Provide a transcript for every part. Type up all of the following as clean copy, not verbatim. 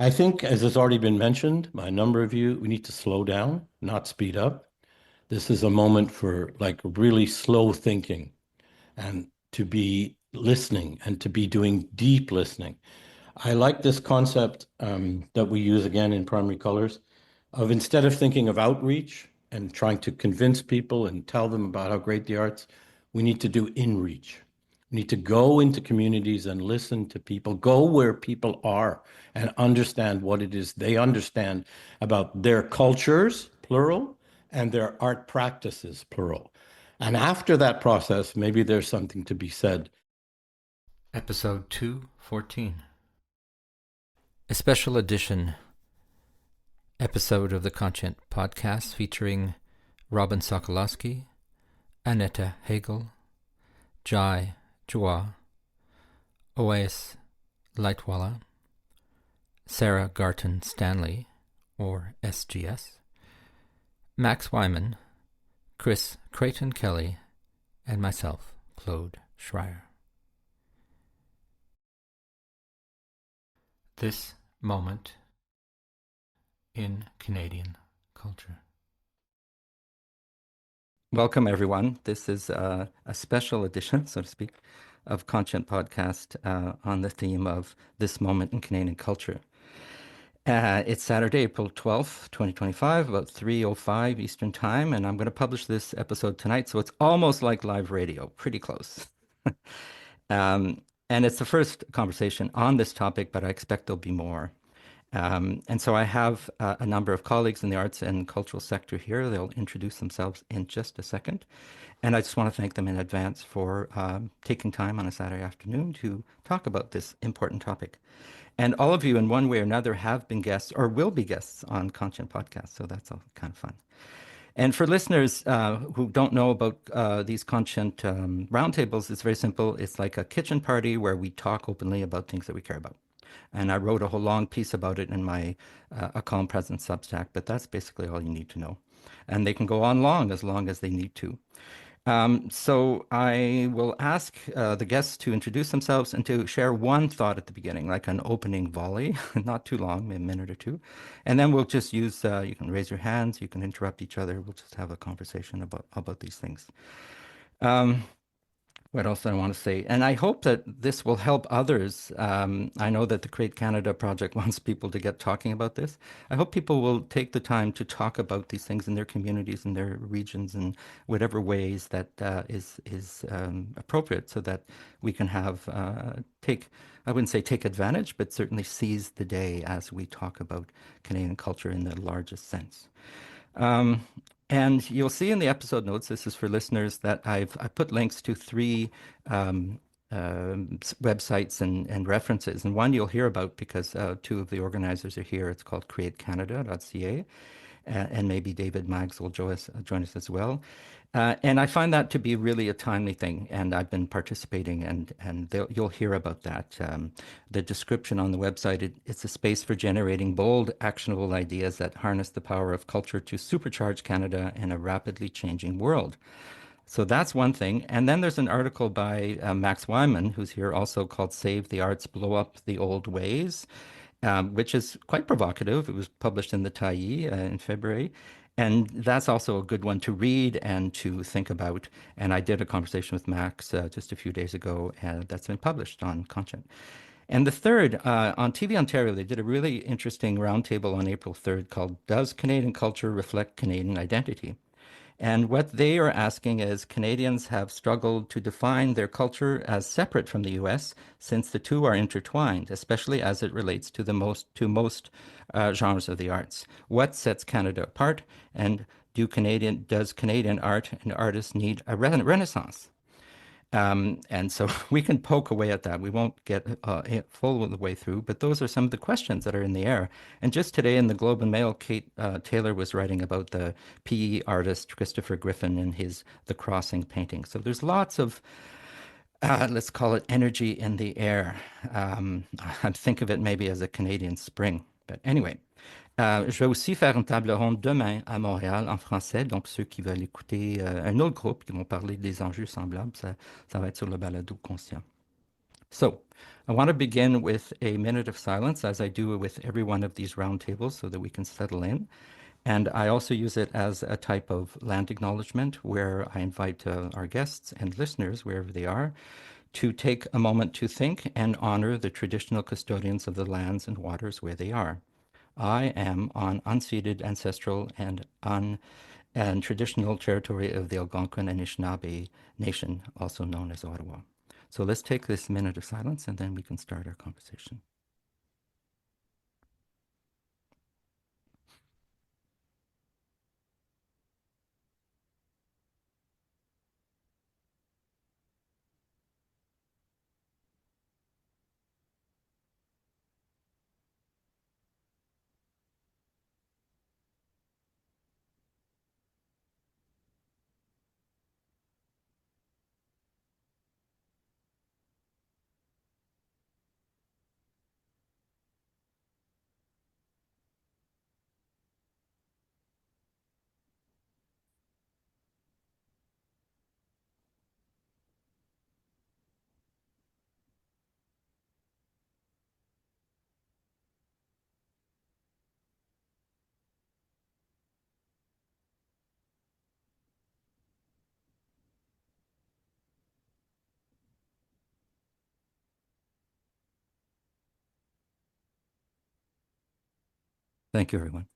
I think, as has already been mentioned by a number of you, we need to slow down, not speed up. This is a moment for like really slow thinking and to be listening and to be doing deep listening. I like this concept that we use again in primary colors of instead of thinking of outreach and trying to convince people and tell them about how great the arts, we need to do inreach. We need to go into communities and listen to people, go where people are and understand what it is they understand about their cultures, plural, and their art practices, plural. And after that process, maybe there's something to be said. Episode 214. A special edition episode of the Content Podcast featuring Robin Sokolowski, Annette Hagel, Jai Jua, Oais Lightwala, Sarah Garton Stanley, or SGS, Max Wyman, Chris Creighton-Kelly, and myself, Claude Schreier. This moment in Canadian culture. Welcome, everyone. This is a special edition, so to speak, of Content Podcast on the theme of this moment in Canadian culture. It's Saturday, April 12th, 2025, about 3:05 Eastern Time, and I'm going to publish this episode tonight, so it's almost like live radio, pretty close. And it's the first conversation on this topic, but I expect there'll be more. And so I have a number of colleagues in the arts and cultural sector here. They'll introduce themselves in just a second. And I just want to thank them in advance for taking time on a Saturday afternoon to talk about this important topic. And all of you, in one way or another, have been guests or will be guests on Content Podcast. So that's all kind of fun. And for listeners who don't know about these content roundtables, it's very simple. It's like a kitchen party where we talk openly about things that we care about. And I wrote a whole long piece about it in my A Calm Presence Substack, but that's basically all you need to know. And they can go on long as they need to. So I will ask the guests to introduce themselves and to share one thought at the beginning, like an opening volley, not too long, a minute or two. And then we'll just use, you can raise your hands, you can interrupt each other. We'll just have a conversation about these things. What else do I want to say? And I hope that this will help others. I know that the Create Canada project wants people to get talking about this. I hope people will take the time to talk about these things in their communities, in their regions, in whatever ways that is appropriate, so that we can have I wouldn't say take advantage, but certainly seize the day as we talk about Canadian culture in the largest sense. And you'll see in the episode notes, this is for listeners, that I put links to three websites and references. And one you'll hear about because two of the organizers are here. It's called createcanada.ca. And maybe David Maggs will join us as well. And I find that to be really a timely thing, and I've been participating, and you'll hear about that. The description on the website, it's a space for generating bold, actionable ideas that harness the power of culture to supercharge Canada in a rapidly changing world. So that's one thing. And then there's an article by Max Wyman, who's here also, called Save the Arts, Blow Up the Old Ways, which is quite provocative. It was published in the Taillis in February. And that's also a good one to read and to think about. And I did a conversation with Max just a few days ago, and that's been published on Content. And the third, on TV Ontario, they did a really interesting roundtable on April 3rd called Does Canadian Culture Reflect Canadian Identity? And what they are asking is, Canadians have struggled to define their culture as separate from the US, since the two are intertwined, especially as it relates to most genres of the arts. What sets Canada apart, and does Canadian art and artists need a renaissance? And so we can poke away at that. We won't get full of the way through, but those are some of the questions that are in the air. And just today in the Globe and Mail, Kate Taylor was writing about the PE artist Christopher Griffin and his The Crossing painting. So there's lots of, let's call it, energy in the air. I think of it maybe as a Canadian spring. But anyway, je vais aussi faire une table ronde demain à Montréal en français. Donc, ceux qui veulent écouter un autre groupe qui vont parler des enjeux semblables, ça va être sur le balado conscient. So I want to begin with a minute of silence, as I do with every one of these roundtables, so that we can settle in. And I also use it as a type of land acknowledgement where I invite our guests and listeners, wherever they are, to take a moment to think and honor the traditional custodians of the lands and waters where they are. I am on unceded ancestral and traditional territory of the Algonquin and Anishinaabe Nation, also known as Ottawa. So let's take this minute of silence and then we can start our conversation. Thank you, everyone.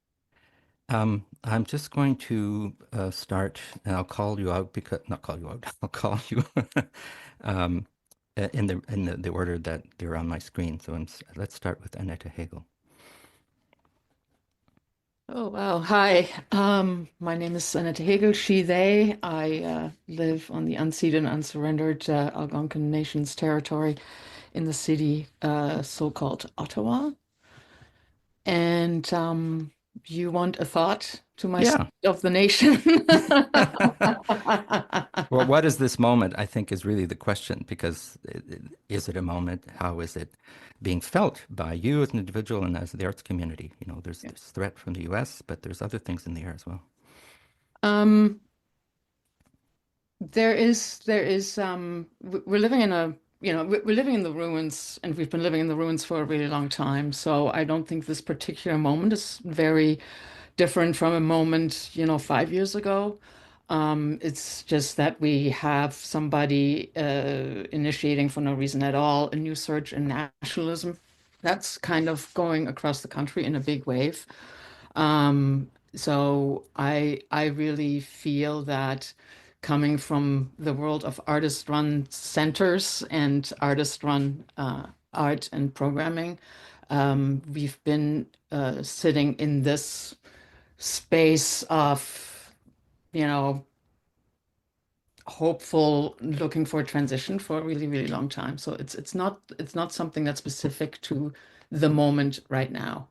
I'm just going to start, and I'll call you out because not call you out. I'll call you um, in the order that they're on my screen. So let's start with Annette Hagel. Oh, wow. Hi. My name is Annette Hegel, she, they. I live on the unceded and unsurrendered Algonquin Nations territory in the city so-called Ottawa. And you want a thought to my Yeah. state of the nation? Well, what is this moment? I think is really the question, because is it a moment? How is it being felt by you as an individual and as the arts community? You know, there's this threat from the U.S., but there's other things in the air as well. Um, we're living in we're living in the ruins, and we've been living in the ruins for a really long time. So I don't think this particular moment is very different from a moment, 5 years ago. It's just that we have somebody initiating for no reason at all a new surge in nationalism that's kind of going across the country in a big wave. So I really feel that coming from the world of artist-run centers and artist-run art and programming, we've been sitting in this space of, you know, hopeful, looking for a transition for a really, really long time. So it's not something that's specific to the moment right now.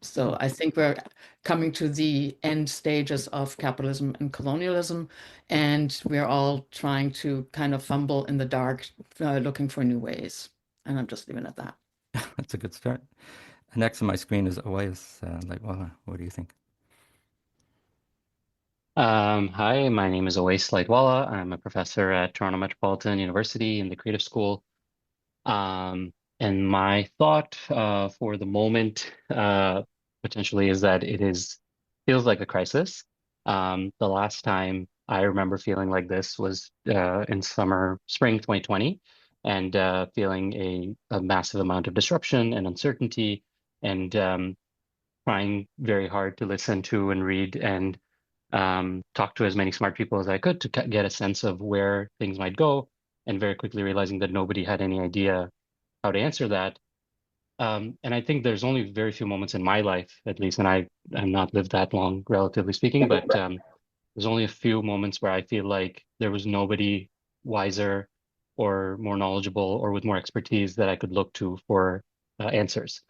So I think we're coming to the end stages of capitalism and colonialism, and we're all trying to kind of fumble in the dark, looking for new ways. And I'm just leaving it at that. That's a good start. And next on my screen is Awais Lightwala. What do you think? Hi, my name is Awais Lightwala. I'm a professor at Toronto Metropolitan University in the Creative School. And my thought for the moment potentially is that feels like a crisis. The last time I remember feeling like this was in spring 2020, and feeling a massive amount of disruption and uncertainty, and trying very hard to listen to and read and talk to as many smart people as I could to get a sense of where things might go, and very quickly realizing that nobody had any idea how to answer that. And I think there's only very few moments in my life, at least, and I'm not lived that long, relatively speaking, but there's only a few moments where I feel like there was nobody wiser or more knowledgeable or with more expertise that I could look to for answers.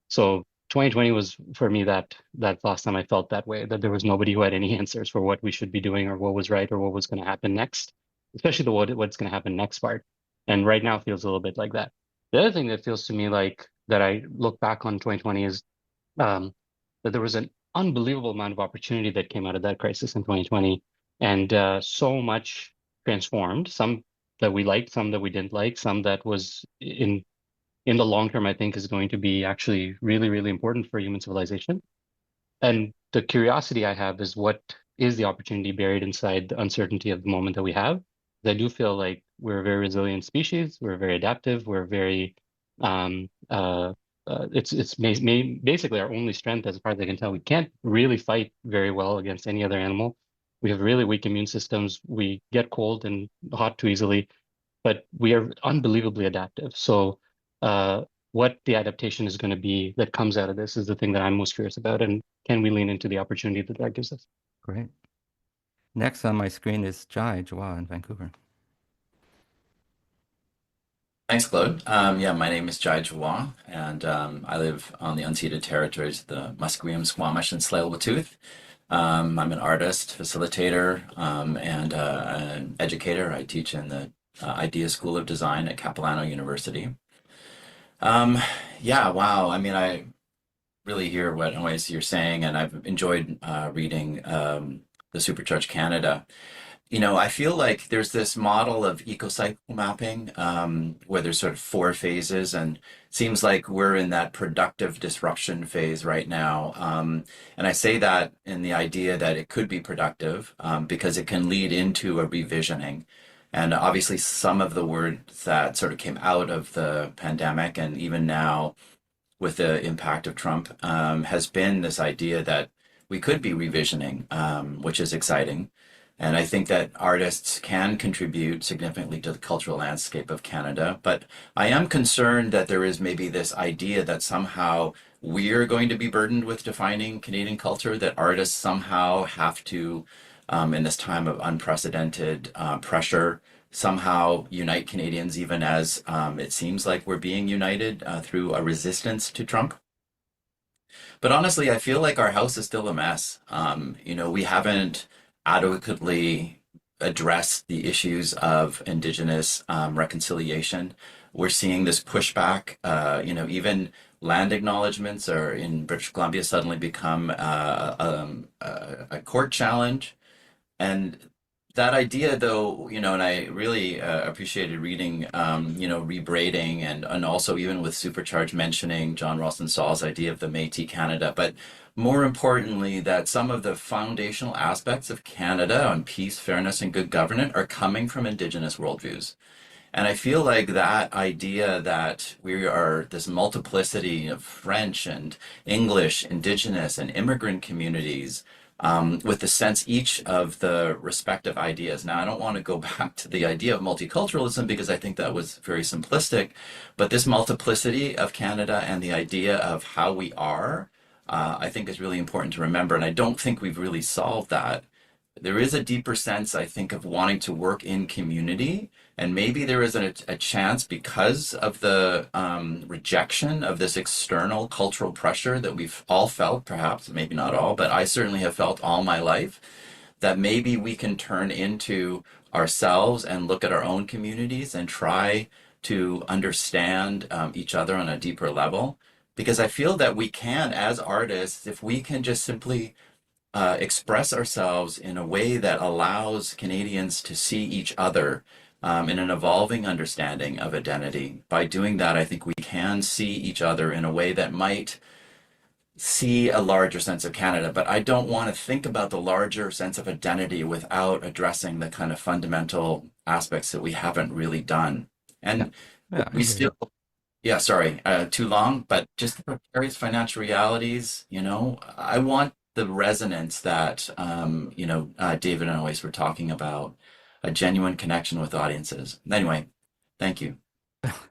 So 2020 was for me that last time I felt that way, that there was nobody who had any answers for what we should be doing or what was right or what was going to happen next, especially what's going to happen next part. And right now feels a little bit like that. The other thing that feels to me like that I look back on 2020 is um, that there was an unbelievable amount of opportunity that came out of that crisis in 2020, and so much transformed. Some that we liked, some that we didn't like, some that was in the long term, I think is going to be actually really, really important for human civilization. And the curiosity I have is what is the opportunity buried inside the uncertainty of the moment that we have? I do feel like we're a very resilient species. We're very adaptive. We're very um, it's basically our only strength, as far as I can tell. We can't really fight very well against any other animal. We have really weak immune systems. We get cold and hot too easily, but we are unbelievably adaptive. So what the adaptation is going to be that comes out of this is the thing that I'm most curious about. And can we lean into the opportunity that that gives us? Great. Next on my screen is Jai Jwa in Vancouver. Thanks, Claude. Yeah, my name is Jai Jwa, and I live on the unceded territories of the Musqueam, Squamish, and Tsleil-Waututh. I'm an artist, facilitator, and an educator. I teach in the Idea School of Design at Capilano University. Yeah, wow. I mean, I really hear what always you're saying, and I've enjoyed reading the Supercharged Canada. I feel like there's this model of ecocycle mapping where there's sort of four phases, and it seems like we're in that productive disruption phase right now. And I say that in the idea that it could be productive because it can lead into a revisioning. And obviously, some of the words that sort of came out of the pandemic and even now with the impact of Trump has been this idea that we could be revisioning, which is exciting. And I think that artists can contribute significantly to the cultural landscape of Canada. But I am concerned that there is maybe this idea that somehow we're going to be burdened with defining Canadian culture, that artists somehow have to, in this time of unprecedented pressure, somehow unite Canadians, even as it seems like we're being united through a resistance to Trump. But honestly, I feel like our house is still a mess. We haven't adequately addressed the issues of Indigenous reconciliation. We're seeing this pushback. Even land acknowledgements are in British Columbia suddenly become a court challenge. And that idea, though, and I really appreciated reading, rebraiding and also even with Supercharge mentioning John Ralston Saul's idea of the Métis Canada. But more importantly, that some of the foundational aspects of Canada on peace, fairness, and good governance are coming from Indigenous worldviews. And I feel like that idea that we are this multiplicity of French and English, Indigenous, and immigrant communities with the sense each of the respective ideas. Now, I don't want to go back to the idea of multiculturalism because I think that was very simplistic, but this multiplicity of Canada and the idea of how we are, I think is really important to remember. And I don't think we've really solved that. There is a deeper sense, I think, of wanting to work in community. And maybe there is a chance because of the rejection of this external cultural pressure that we've all felt, perhaps, maybe not all, but I certainly have felt all my life, that maybe we can turn into ourselves and look at our own communities and try to understand each other on a deeper level. Because I feel that we can, as artists, if we can just simply express ourselves in a way that allows Canadians to see each other in an evolving understanding of identity. By doing that, I think we can see each other in a way that might see a larger sense of Canada. But I don't want to think about the larger sense of identity without addressing the kind of fundamental aspects that we haven't really done. And Yeah, we still, yeah, sorry, too long, but just the precarious financial realities, I want the resonance that, David and Ois were talking about, a genuine connection with audiences. Anyway, thank you.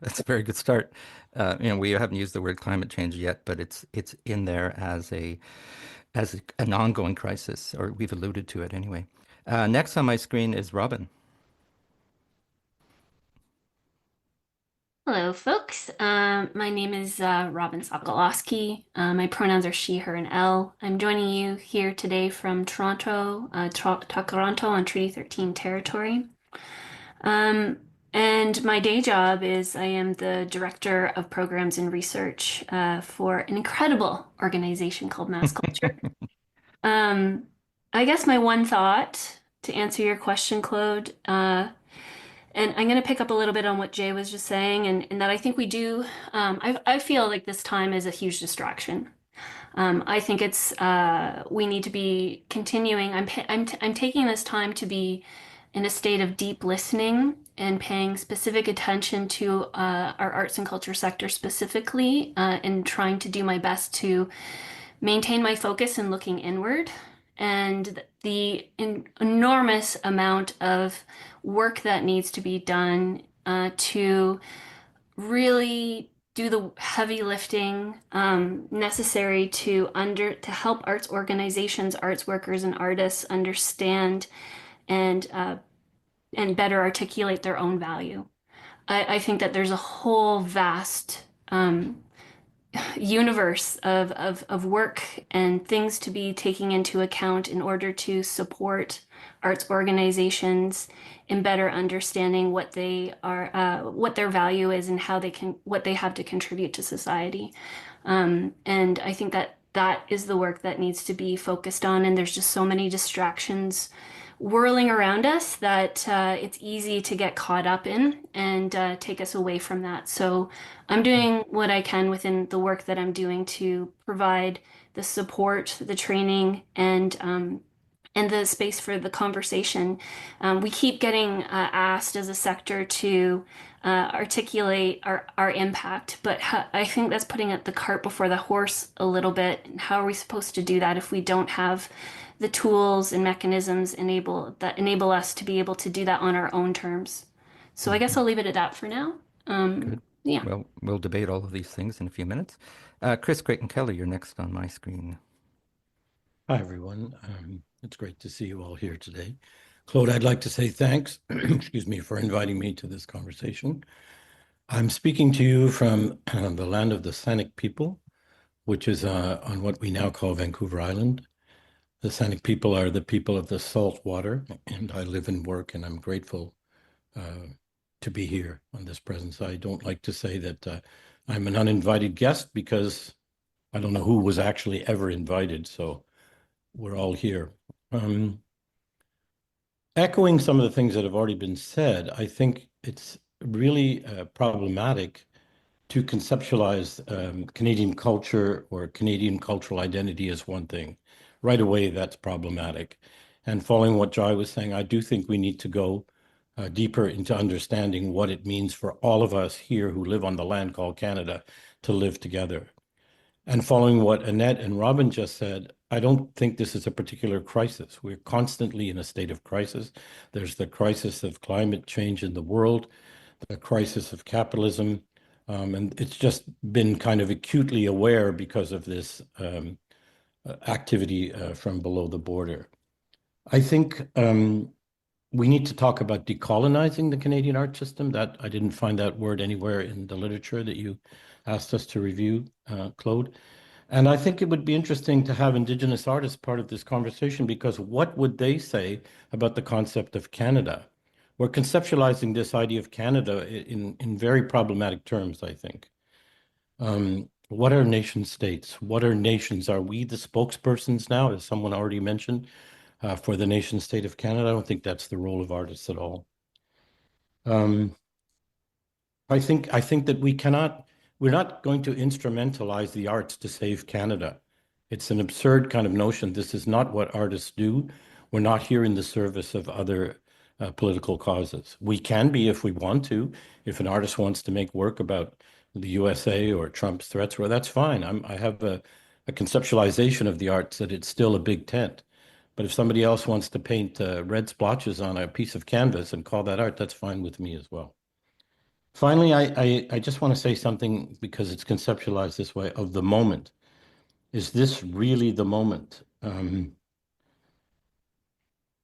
that's a very good start. We haven't used the word climate change yet, but it's in there as an ongoing crisis, or we've alluded to it anyway. Next on my screen is Robin. Hello, folks. My name is Robin Sokolowski. My pronouns are she, her, and elle. I'm joining you here today from Toronto, Toronto on Treaty 13 territory. And my day job is I am the Director of Programs and Research for an incredible organization called Mass Culture. I guess my one thought to answer your question, Claude, And I'm going to pick up a little bit on what Jay was just saying, and that I think we do. I feel like this time is a huge distraction. I think it's we need to be continuing. I'm taking this time to be in a state of deep listening and paying specific attention to our arts and culture sector specifically, and trying to do my best to maintain my focus and looking inward. And the enormous amount of work that needs to be done to really do the heavy lifting necessary to help arts organizations, arts workers, and artists understand and uh, and better articulate their own value. I think that there's a whole vast universe of work and things to be taking into account in order to support arts organizations in better understanding what they are, what their value is, and what they have to contribute to society. And I think that that is the work that needs to be focused on. And there's just so many distractions whirling around us that it's easy to get caught up in and take us away from that. So I'm doing what I can within the work that I'm doing to provide the support, the training, and the space for the conversation. We keep getting asked as a sector to articulate our impact, but I think that's putting the cart before the horse a little bit. How are we supposed to do that if we don't have the tools and mechanisms that enable us to be able to do that on our own terms? So I guess I'll leave it at that for now. Good. Yeah. Well, we'll debate all of these things in a few minutes. Chris Creighton-Kelly, you're next on my screen. Hi, everyone. It's great to see you all here today. Claude, I'd like to say thanks, excuse me, for inviting me to this conversation. I'm speaking to you from the land of the Sanic people, which is on what we now call Vancouver Island. The Sanic people are the people of the salt water, and I live and work, and I'm grateful to be here on this presence. I don't like to say that I'm an uninvited guest because I don't know who was actually ever invited, so we're all here. Echoing some of the things that have already been said, I think it's really problematic to conceptualize Canadian culture or Canadian cultural identity as one thing. Right away, that's problematic. And following what Jai was saying, I do think we need to go deeper into understanding what it means for all of us here who live on the land called Canada to live together. And following what Annette and Robin just said, I don't think this is a particular crisis. We're constantly in a state of crisis. There's the crisis of climate change in the world, the crisis of capitalism, and it's just been kind of acutely aware because of this activity from below the border. I think we need to talk about decolonizing the Canadian art system. That I didn't find that word anywhere in the literature that you asked us to review, Claude. And I think it would be interesting to have Indigenous artists part of this conversation because what would they say about the concept of Canada? We're conceptualizing this idea of Canada in very problematic terms, I think. What are nation states? What are nations? Are we the spokespersons now, as someone already mentioned, for the nation state of Canada? I don't think that's the role of artists at all. I think that we're not going to instrumentalize the arts to save Canada. It's an absurd kind of notion. This is not what artists do. We're not here in the service of other political causes. We can be if we want to. If an artist wants to make work about the USA or Trump's threats, well, that's fine. I have a conceptualization of the arts that it's still a big tent. But if somebody else wants to paint red splotches on a piece of canvas and call that art, that's fine with me as well. Finally, I just want to say something because it's conceptualized this way of the moment. Is this really the moment?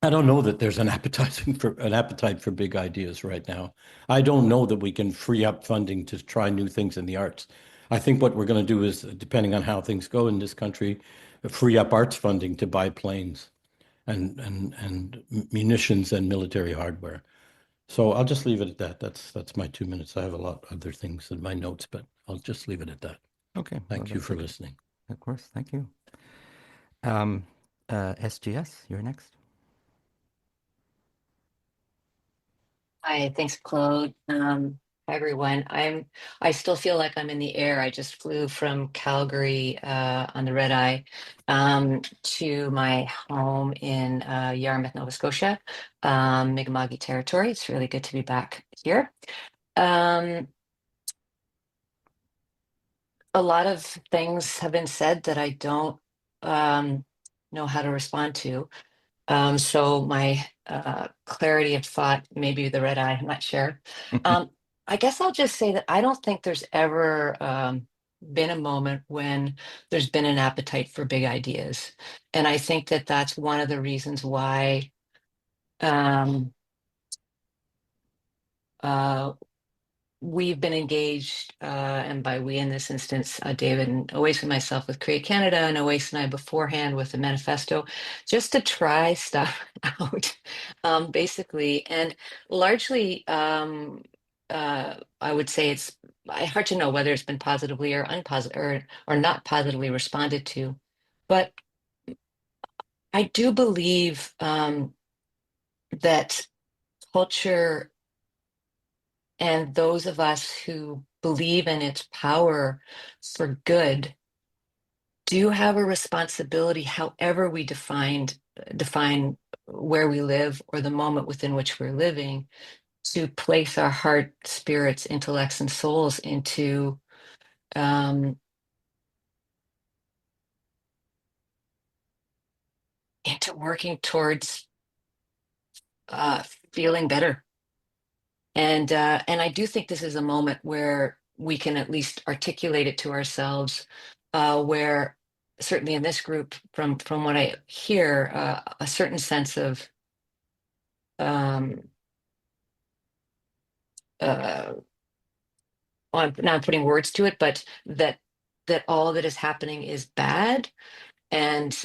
I don't know that there's an appetite for big ideas right now. I don't know that we can free up funding to try new things in the arts. I think what we're going to do is, depending on how things go in this country, free up arts funding to buy planes and munitions and military hardware. So I'll just leave it at that. That's my 2 minutes. I have a lot of other things in my notes, but I'll just leave it at that. Okay. Thank you for listening. Of course. Thank you. SGS, you're next. Hi, thanks, Claude. Hi, everyone. I still feel like I'm in the air. I just flew from Calgary on the red eye to my home in Yarmouth, Nova Scotia, Mi'kmaq territory. It's really good to be back here. A lot of things have been said that I don't know how to respond to. So my clarity of thought, maybe the red eye, I'm not sure. I guess I'll just say that I don't think there's ever been a moment when there's been an appetite for big ideas. And I think that that's one of the reasons why we've been engaged, and by we in this instance, David and Oasis and myself with Create Canada, and Oasis and I beforehand with the manifesto, just to try stuff out, basically. And largely, I would say it's hard to know whether it's been positively or unpositive or not positively responded to. But I do believe that culture and those of us who believe in its power for good do have a responsibility, however we define where we live or the moment within which we're living, to place our heart, spirits, intellects, and souls into working towards feeling better. And I do think this is a moment where we can at least articulate it to ourselves, where certainly in this group, from what I hear, a certain sense of I'm not putting words to it, but that all that is happening is bad, and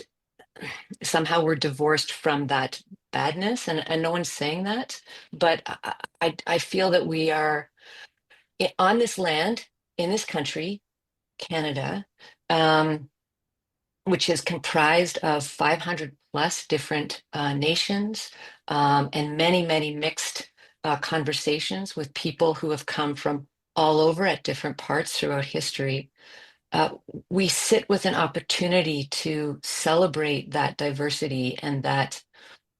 somehow we're divorced from that badness, and no one's saying that, but I feel that we are on this land, in this country, Canada, which is comprised of 500 plus different nations, and many, many mixed conversations with people who have come from all over at different parts throughout history. We sit with an opportunity to celebrate that diversity and that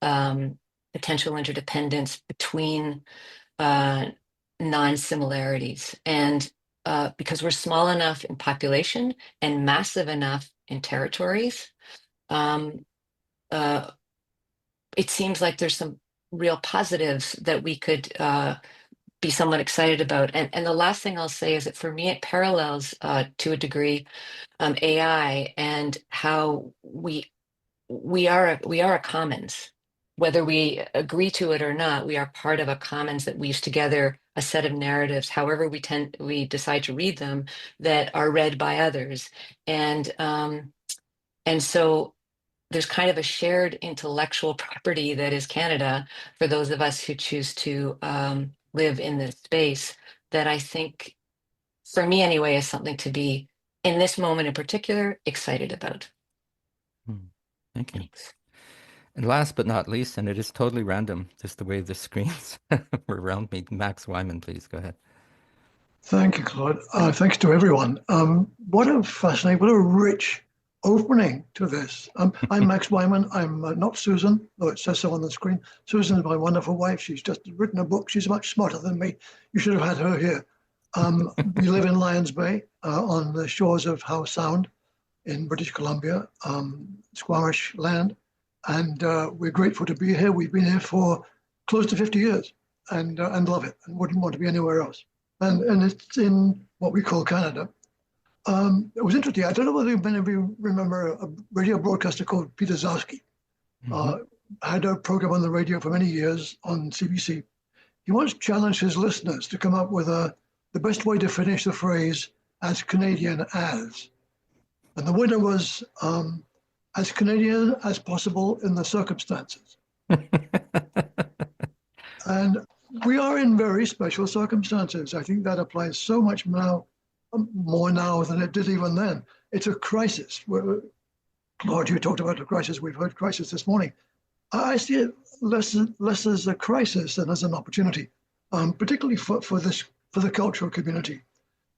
potential interdependence between non-similarities. And because we're small enough in population and massive enough in territories, it seems like there's some real positives that we could be somewhat excited about. And the last thing I'll say is that for me, it parallels to a degree AI and how we are a commons. Whether we agree to it or not, we are part of a commons that weaves together a set of narratives, however we decide to read them, that are read by others. And so there's kind of a shared intellectual property that is Canada for those of us who choose to live in this space, that I think, for me anyway, is something to be, in this moment in particular, excited about. Thank you. Thanks. And last but not least, and it is totally random, just the way the screens were around me, Max Wyman, please go ahead. Thank you, Claude. Thanks to everyone. What a fascinating, what a rich opening to this. I'm Max Wyman. I'm not Susan, though it says so on the screen. Susan is my wonderful wife. She's just written a book. She's much smarter than me. You should have had her here. We live in Lions Bay on the shores of Howe Sound in British Columbia, Squamish land. And we're grateful to be here. We've been here for close to 50 years and love it and wouldn't want to be anywhere else. And it's in what we call Canada. It was interesting. I don't know whether many of you remember a radio broadcaster called Peter Zarski. Had a program on the radio for many years on CBC. He once challenged his listeners to come up with the best way to finish the phrase "as Canadian as," and the winner was as Canadian as possible in the circumstances. And we are in very special circumstances. I think that applies so much now, more now than it did even then. It's a crisis. Lord, you talked about a crisis. We've heard crisis this morning. I see it less as a crisis than as an opportunity. particularly for the cultural community,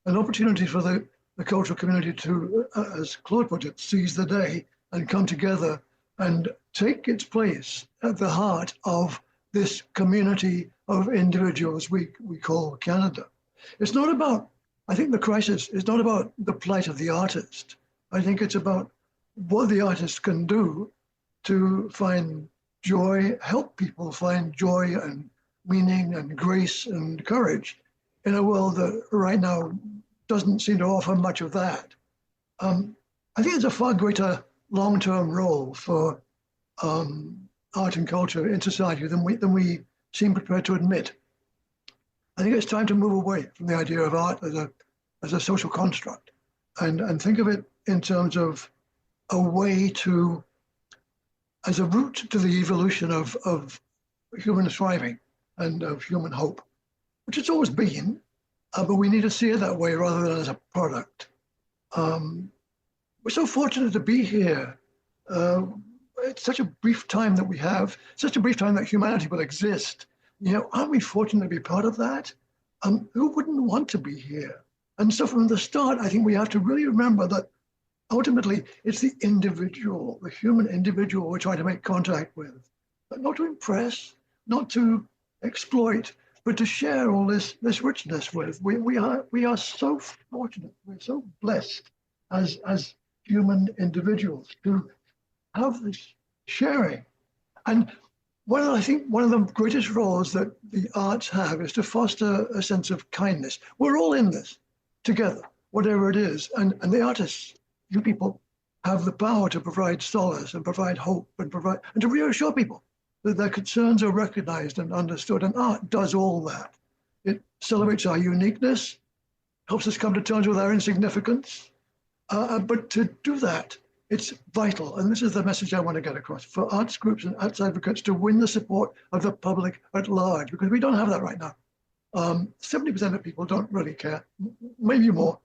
an opportunity for the cultural community to, as Claude put it, seize the day and come together and take its place at the heart of this community of individuals we call Canada. It's not about, I think the crisis is not about the plight of the artist. I think it's about what the artist can do to find joy, help people find joy and meaning and grace and courage in a world that right now doesn't seem to offer much of that. I think it's a far greater long-term role for art and culture in society than we seem prepared to admit. I think it's time to move away from the idea of art as a social construct and think of it in terms of a way to, as a route to the evolution of human thriving and of human hope, which it's always been, but we need to see it that way rather than as a product. We're so fortunate to be here. It's such a brief time that we have, such a brief time that humanity will exist. You know, aren't we fortunate to be part of that? Who wouldn't want to be here? And so from the start, I think we have to really remember that ultimately it's the individual, the human individual we're trying to make contact with, but not to impress, not to exploit, but to share all this richness with. We are so fortunate, we're so blessed as human individuals to have this sharing. And I think one of the greatest roles that the arts have is to foster a sense of kindness. We're all in this together, whatever it is. And the artists, you people, have the power to provide solace and provide hope and to reassure people that their concerns are recognized and understood. And art does all that. It celebrates our uniqueness, helps us come to terms with our insignificance. But to do that, it's vital, and this is the message I want to get across, for arts groups and arts advocates to win the support of the public at large, because we don't have that right now. 70% of people don't really care, maybe more.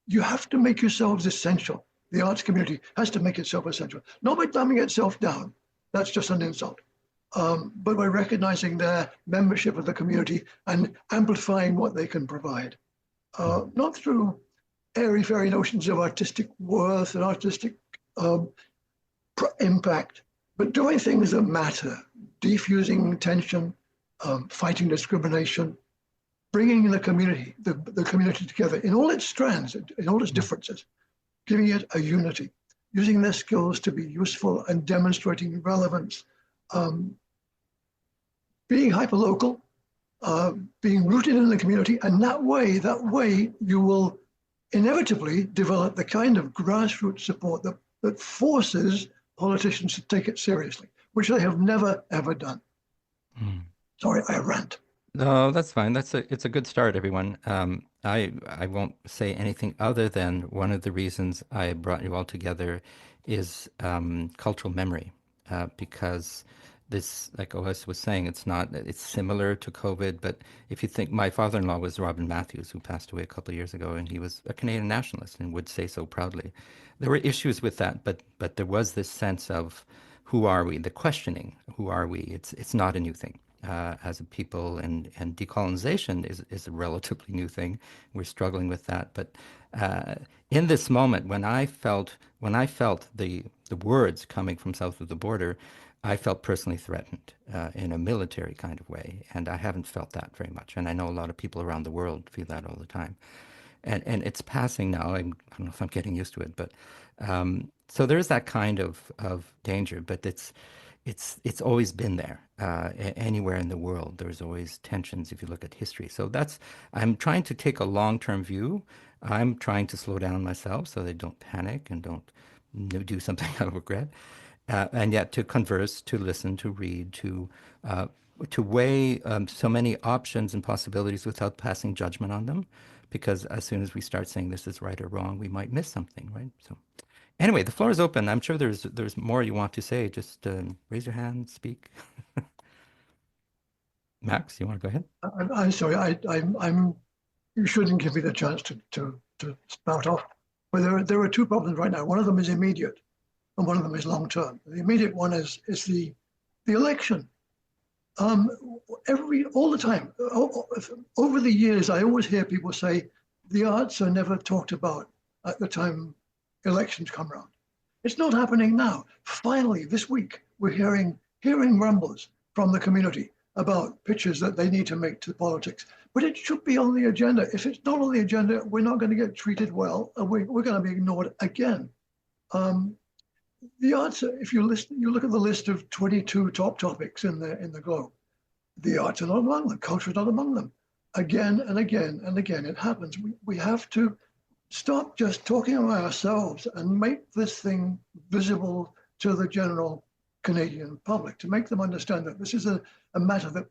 You have to make yourselves essential. The arts community has to make itself essential, not by dumbing itself down. That's just an insult. But by recognizing their membership of the community and amplifying what they can provide. Not through airy-fairy notions of artistic worth and artistic impact, but doing things that matter, defusing tension, fighting discrimination, bringing the community together in all its strands, in all its differences, giving it a unity, using their skills to be useful and demonstrating relevance, being hyperlocal, being rooted in the community, and that way you will inevitably develop the kind of grassroots support that forces politicians to take it seriously, which they have never, ever done. Sorry, I rant. No, that's fine. It's a good start, everyone. I won't say anything other than one of the reasons I brought you all together is cultural memory, because this, like OS was saying, it's similar to COVID, but if you think, my father-in-law was Robin Matthews, who passed away a couple of years ago, and he was a Canadian nationalist and would say so proudly. There were issues with that, but there was this sense of who are we, the questioning, who are we? It's not a new thing. As a people, and decolonization is a relatively new thing. We're struggling with that, but in this moment, when I felt the words coming from south of the border, I felt personally threatened in a military kind of way, and I haven't felt that very much. And I know a lot of people around the world feel that all the time, and it's passing now. I don't know if I'm getting used to it, but so there's that kind of danger, but it's always been there. Anywhere in the world, there's always tensions if you look at history. So I'm trying to take a long-term view. I'm trying to slow down myself so they don't panic and don't do something out of regret. And yet to converse, to listen, to read, to weigh so many options and possibilities without passing judgment on them. Because as soon as we start saying this is right or wrong, we might miss something, right? So anyway, the floor is open. I'm sure there's more you want to say. Just raise your hand, speak. Max, you want to go ahead? I'm sorry. You shouldn't give me the chance to spout off. But there are two problems right now. One of them is immediate, and one of them is long term. The immediate one is the election. All the time, over the years, I always hear people say the arts are never talked about at the time elections come around. It's not happening now. Finally, this week, we're hearing rumbles from the community about pitches that they need to make to politics. But it should be on the agenda. If it's not on the agenda, we're not going to get treated well, and we're going to be ignored again. The arts, if you look at the list of 22 top topics in the globe. The arts are not among them. Culture is not among them. Again and again and again, it happens. We have to stop just talking about ourselves and make this thing visible to the general Canadian public, to make them understand that this is a matter that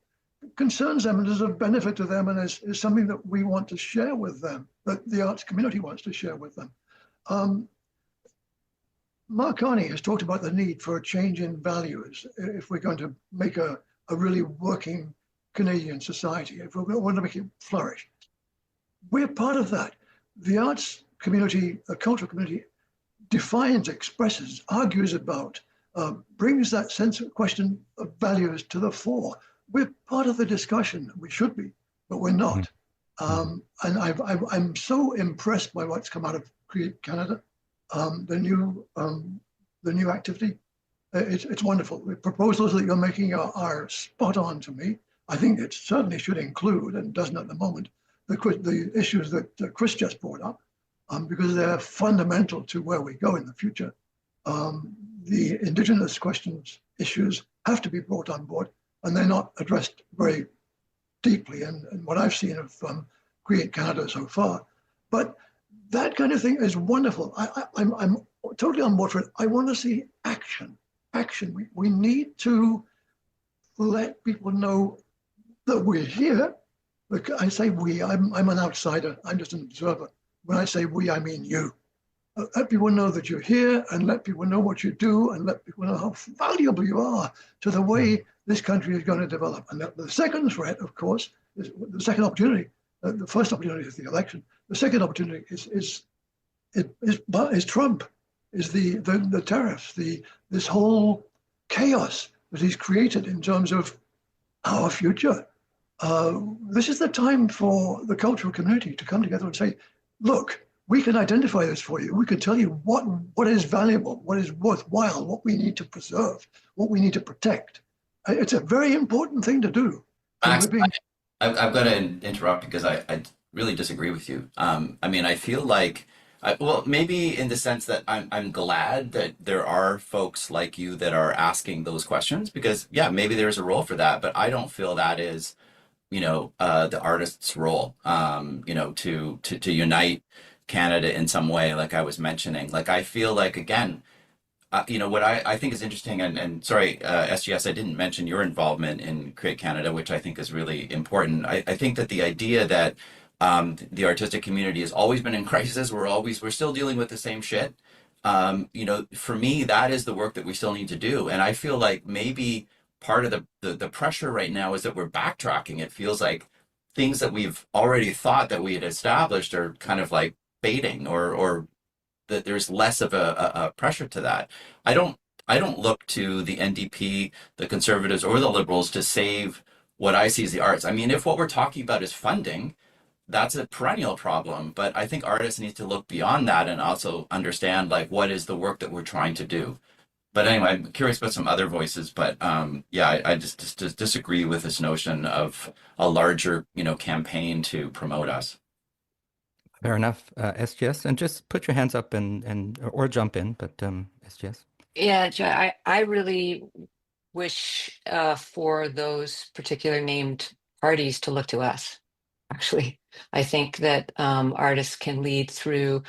concerns them and is of benefit to them and is something that we want to share with them, that the arts community wants to share with them. Mark Carney has talked about the need for a change in values if we're going to make a really working Canadian society, if we want to make it flourish. We're part of that. The arts community, the cultural community defines, expresses, argues about, brings that sense of question of values to the fore. We're part of the discussion. We should be, but we're not. And I'm so impressed by what's come out of Create Canada, the new activity. It's wonderful. The proposals that you're making are spot on to me. I think it certainly should include, and doesn't at the moment, the issues that Chris just brought up, because they're fundamental to where we go in the future. The Indigenous questions issues have to be brought on board, and they're not addressed very deeply in what I've seen of Create Canada so far. But that kind of thing is wonderful. I'm totally on board for it. I want to see action. Action. We need to let people know that we're here. Look, I say we, I'm an outsider. I'm just an observer. When I say we, I mean you. Let people know that you're here and let people know what you do and let people know how valuable you are to the way this country is going to develop. And the second threat, of course, is the second opportunity. The first opportunity is the election. The second opportunity is Trump, is the tariffs, this whole chaos that he's created in terms of our future. This is the time for the cultural community to come together and say, look, we can identify this for you. We can tell you what is valuable, what is worthwhile, what we need to preserve, what we need to protect. It's a very important thing to do. Max, I've got to interrupt because I really disagree with you. I mean, I feel like, well, maybe in the sense that I'm glad that there are folks like you that are asking those questions because, yeah, maybe there's a role for that, but I don't feel that is, the artist's role, to unite Canada in some way, like I was mentioning. Like, I feel like, again, what I think is interesting, and sorry, SGS, I didn't mention your involvement in Create Canada, which I think is really important. I think that the idea that the artistic community has always been in crisis, we're still dealing with the same shit. For me, that is the work that we still need to do. And I feel like maybe part of the pressure right now is that we're backtracking. It feels like things that we've already thought that we had established are kind of like fading or that there's less of a pressure to that. I don't look to the NDP, the Conservatives, or the Liberals to save what I see as the arts. I mean, if what we're talking about is funding, that's a perennial problem. But I think artists need to look beyond that and also understand like what is the work that we're trying to do. But anyway, I'm curious about some other voices. But I just disagree with this notion of a larger campaign to promote us. Fair enough, SGS, and just put your hands up or jump in, but SGS. Yeah, I really wish for those particular named parties to look to us. Actually, I think that artists can lead through,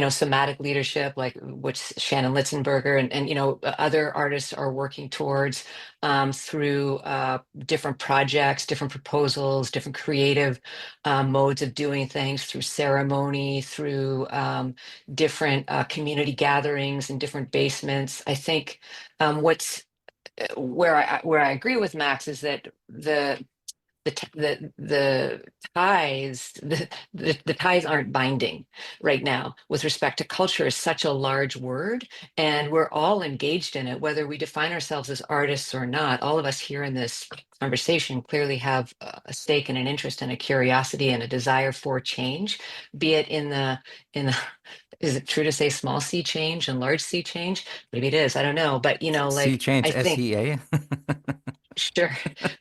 somatic leadership, like which Shannon Litzenberger and other artists are working towards through different projects, different proposals, different creative modes of doing things, through ceremony, through different community gatherings in different basements. I think where I agree with Max is that the ties the ties aren't binding right now with respect to culture is such a large word, and we're all engaged in it, whether we define ourselves as artists or not. All of us here in this conversation clearly have a stake and an interest and a curiosity and a desire for change, be it in the is it true to say small c change and large c change? Maybe it is, I don't know, but C change, I think SEA. sure.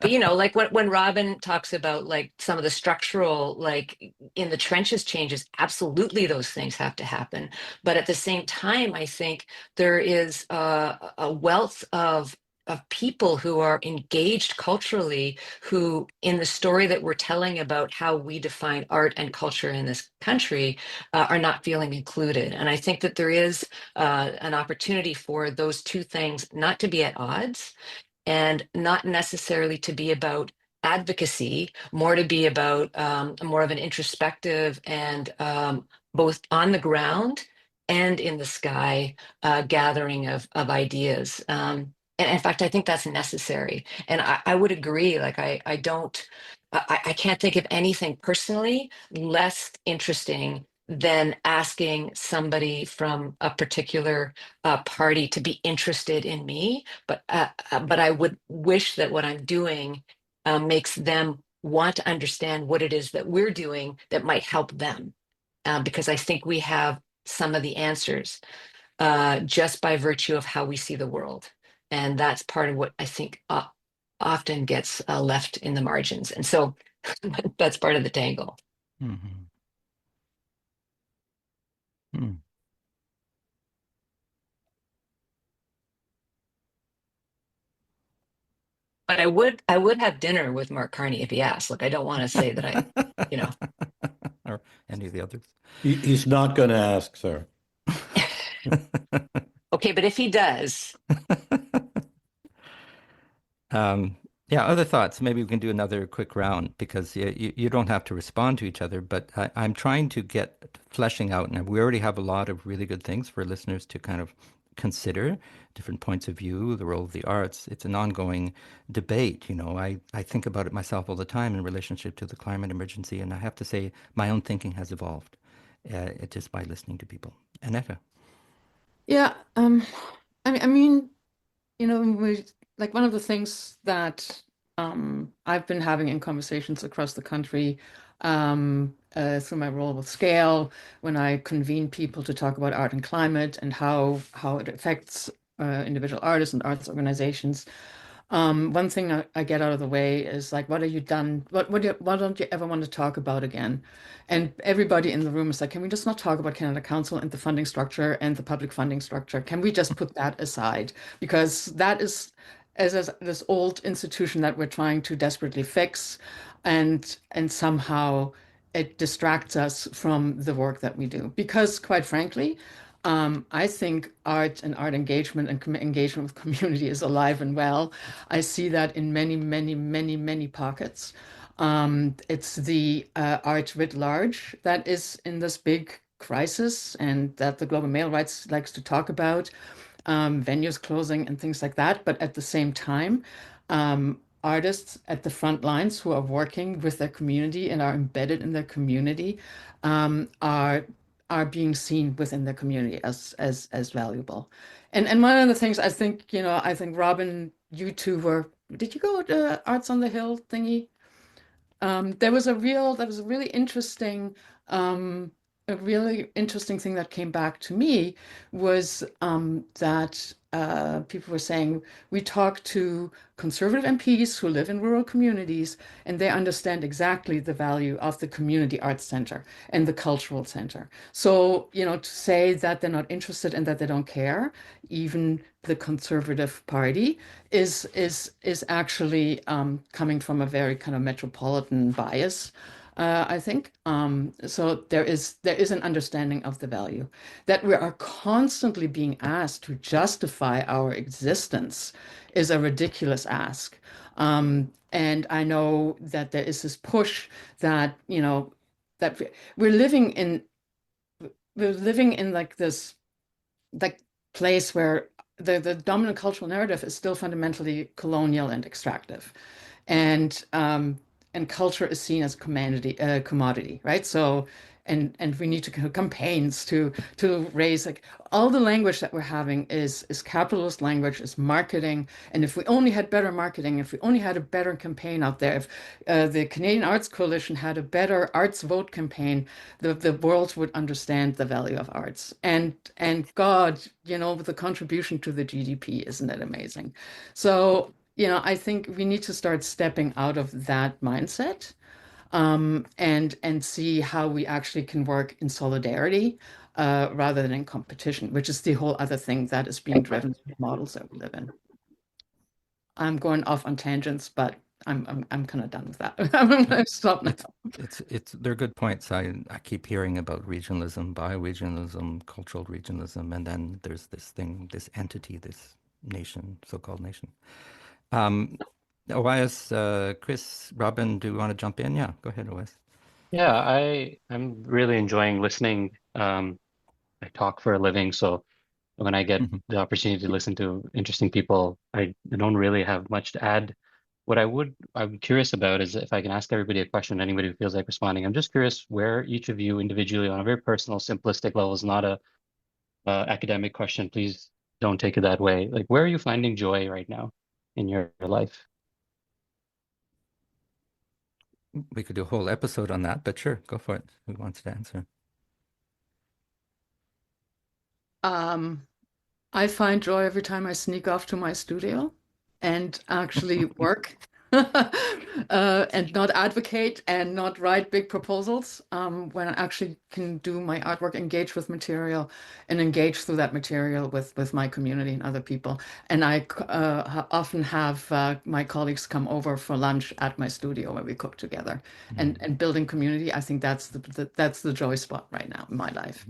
But like when Robin talks about like some of the structural, like in the trenches changes, absolutely those things have to happen. But at the same time, I think there is a wealth of people who are engaged culturally, who in the story that we're telling about how we define art and culture in this country are not feeling included. And I think that there is an opportunity for those two things not to be at odds, and not necessarily to be about advocacy, more to be about more of an introspective and both on the ground and in the sky gathering of ideas. And in fact, I think that's necessary. And I would agree. Like I don't, I can't think of anything personally less interesting than asking somebody from a particular party to be interested in me. But I would wish that what I'm doing makes them want to understand what it is that we're doing that might help them, because I think we have some of the answers just by virtue of how we see the world, and that's part of what I think often gets left in the margins, and so that's part of the tangle. Mhm. Hmm. But I would have dinner with Mark Carney if he asked. Look, I don't want to say that I. Or any of the others. He's not going to ask, sir. Okay, but if he does, Yeah, other thoughts. Maybe we can do another quick round, because you don't have to respond to each other, but I'm trying to get fleshing out, and we already have a lot of really good things for listeners to kind of consider, different points of view, the role of the arts. It's an ongoing debate. I think about it myself all the time in relationship to the climate emergency, and I have to say my own thinking has evolved just by listening to people. Annette. Yeah, I mean, like one of the things that I've been having in conversations across the country through my role with Scale, when I convene people to talk about art and climate and how it affects individual artists and arts organizations. One thing I get out of the way is like, what have you done? What don't you ever want to talk about again? And everybody in the room is like, can we just not talk about Canada Council and the funding structure and the public funding structure? Can we just put that aside? Because that is as this old institution that we're trying to desperately fix, and somehow it distracts us from the work that we do. Because quite frankly, I think art and art engagement and engagement with community is alive and well. I see that in many, many, many, many pockets. It's the art writ large that is in this big crisis, and that the Global Male Rights likes to talk about, venues closing and things like that. But at the same time, artists at the front lines who are working with their community and are embedded in their community are being seen within the community as valuable. And one of the things I think, I think Robin, you two did you go to Arts on the Hill thingy? That was a really interesting thing that came back to me was that people were saying we talk to conservative MPs who live in rural communities, and they understand exactly the value of the community arts center and the cultural center. So, to say that they're not interested and that they don't care, even the Conservative Party is actually coming from a very kind of metropolitan bias, I think. So there is an understanding of the value that we are constantly being asked to justify our existence is a ridiculous ask. And I know that there is this push that that we're living in like this like place where the dominant cultural narrative is still fundamentally colonial and extractive. And and culture is seen as commodity, right? So and we need to have campaigns to raise, like, all the language that we're having is capitalist language, is marketing. And if we only had better marketing, if we only had a better campaign out there, if the Canadian Arts Coalition had a better arts vote campaign, the world would understand the value of arts. And God, the contribution to the GDP, isn't it amazing? So, I think we need to start stepping out of that mindset, and see how we actually can work in solidarity, rather than in competition, which is the whole other thing that is being driven by the models that we live in. I'm going off on tangents, but I'm kind of done with that. I'm gonna stop now. They're good points. I keep hearing about regionalism, bioregionalism, cultural regionalism, and then there's this thing, this entity, this nation, so-called nation. Elias, Chris, Robin, do you want to jump in? Yeah, go ahead, Elias. Yeah, I'm really enjoying listening. I talk for a living, so when I get the opportunity to listen to interesting people, I don't really have much to add. What I'm curious about is if I can ask everybody a question, anybody who feels like responding. I'm just curious where each of you individually, on a very personal, simplistic level, is not a academic question. Please don't take it that way. Like, where are you finding joy right now in your life? We could do a whole episode on that, but sure, go for it. Who wants to answer? I find joy every time I sneak off to my studio and actually work, and not advocate and not write big proposals, when I actually can do my artwork, engage with material, and engage through that material with my community and other people. And I often have my colleagues come over for lunch at my studio where we cook together, and building community. I think that's the joy spot right now in my life.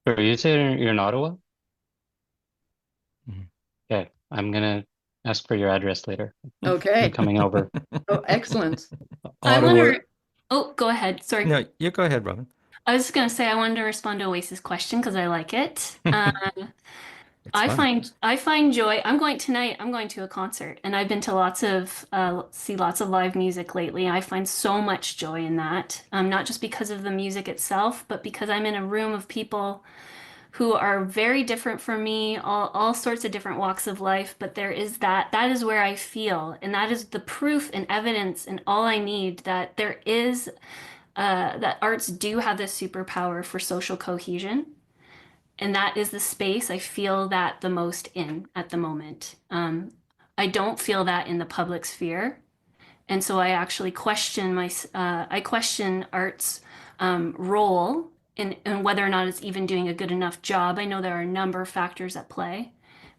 Or you say you're in Ottawa? Okay, I'm gonna ask for your address later. Okay. I'm coming over. Oh, excellent. I Ottawa, wonder. Oh, go ahead. Sorry. No, you go ahead, Robin. I was just gonna say I wanted to respond to Oasis' question because I like it. It's I fun. find joy. I'm going tonight. I'm going to a concert, and I've been to lots of see lots of live music lately. I find so much joy in that. Not just because of the music itself, but because I'm in a room of people who are very different from me, all sorts of different walks of life. But there is that is where I feel, and that is the proof and evidence and all I need that there is that arts do have this superpower for social cohesion. And that is the space I feel that the most in at the moment. I don't feel that in the public sphere. And so I actually question I question art's role in whether or not it's even doing a good enough job. I know there are a number of factors at play,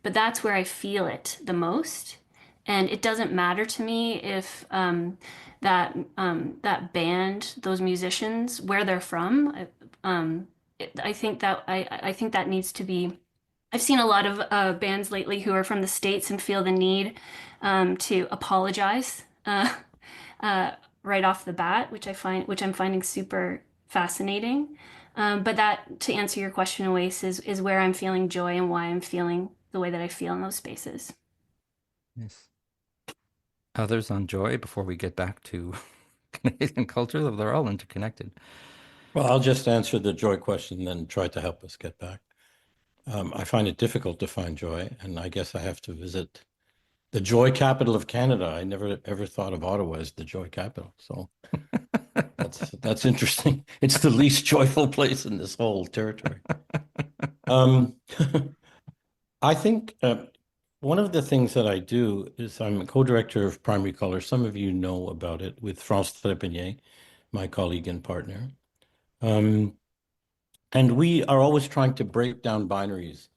but that's where I feel it the most. And it doesn't matter to me if that band, those musicians, where they're from. I think that needs to be. I've seen a lot of bands lately who are from the States and feel the need to apologize right off the bat, which I'm finding super fascinating. But that, to answer your question, Oasis, is where I'm feeling joy and why I'm feeling the way that I feel in those spaces. Yes. Others on joy before we get back to Canadian culture. They're all interconnected. well, I'll just answer the joy question, then try to help us get back. I find it difficult to find joy, and I guess I have to visit the joy capital of Canada. I never ever thought of Ottawa as the joy capital, so that's interesting. It's the least joyful place in this whole territory. I think one of the things that I do is I'm a co-director of Primary Color. Some of you know about it, with France Trepanier, my colleague and partner. And we are always trying to break down binaries.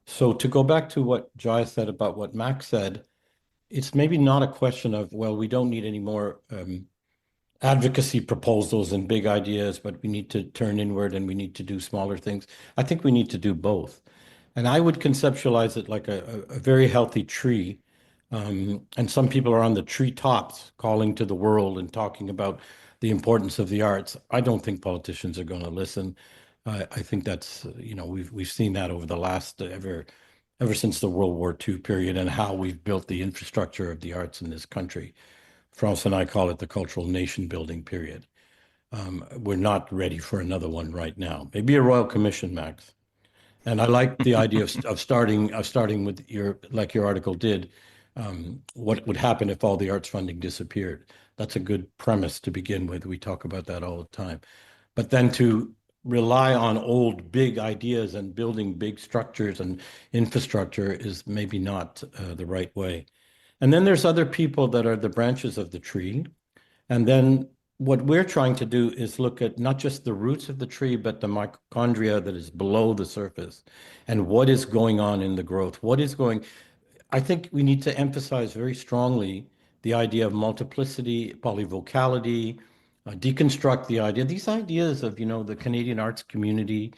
So to go back to what Jai said about what Max said, it's maybe not a question of, well, we don't need any more advocacy proposals and big ideas, but we need to turn inward and we need to do smaller things. I think we need to do both. And I would conceptualize it like a very healthy tree. And some people are on the treetops calling to the world and talking about the importance of the arts. I don't think politicians are going to listen. I think that's, we've seen that over the last ever since the World War II period, and how we've built the infrastructure of the arts in this country France and I call it the cultural nation building period. We're not ready for another one right now. Maybe a royal commission, Max. And I like the idea of starting with like your article did. What would happen if all the arts funding disappeared? That's a good premise to begin with. We talk about that all the time. But then to rely on old big ideas and building big structures and infrastructure is maybe not the right way. And then there's other people that are the branches of the tree. And then what we're trying to do is look at not just the roots of the tree, but the mitochondria that is below the surface and what is going on in the growth. I think we need to emphasize very strongly the idea of multiplicity, polyvocality, deconstruct the idea. These ideas of, the Canadian arts community,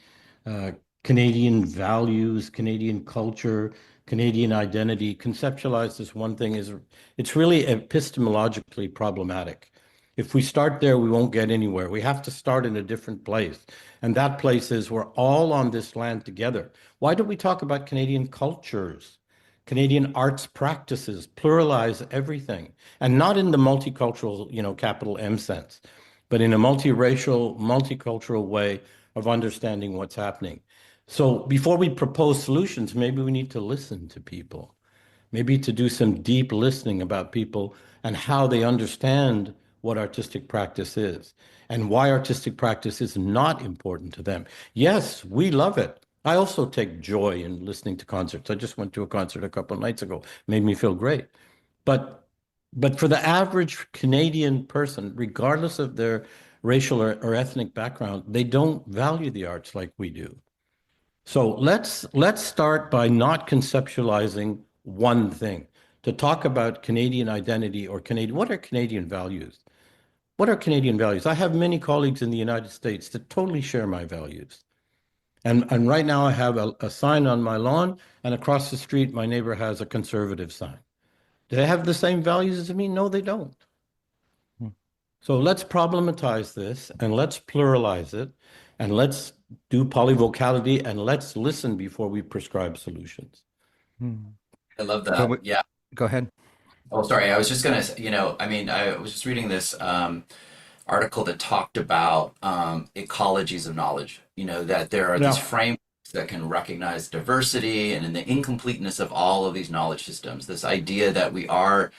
uh, Canadian values, Canadian culture, Canadian identity, conceptualized as one thing it's really epistemologically problematic. If we start there, we won't get anywhere. We have to start in a different place. And that place is we're all on this land together. Why don't we talk about Canadian cultures? Canadian arts practices, pluralize everything, and not in the multicultural, capital M sense, but in a multiracial, multicultural way of understanding what's happening. So before we propose solutions, maybe we need to listen to people, maybe to do some deep listening about people and how they understand what artistic practice is and why artistic practice is not important to them. Yes, we love it. I also take joy in listening to concerts. I just went to a concert a couple of nights ago, made me feel great. But for the average Canadian person, regardless of their racial or ethnic background, they don't value the arts like we do. So let's start by not conceptualizing one thing. To talk about Canadian identity or Canadian, what are Canadian values? What are Canadian values? I have many colleagues in the United States that totally share my values. And right now I have a sign on my lawn, and across the street, my neighbor has a conservative sign. Do they have the same values as me? No, they don't. So let's problematize this and let's pluralize it and let's do polyvocality and let's listen before we prescribe solutions. I love that. Yeah. Go ahead. Oh, sorry. I was just gonna, I was just reading this article that talked about ecologies of knowledge. That there are these frameworks that can recognize diversity and in the incompleteness of all of these knowledge systems. This idea that we were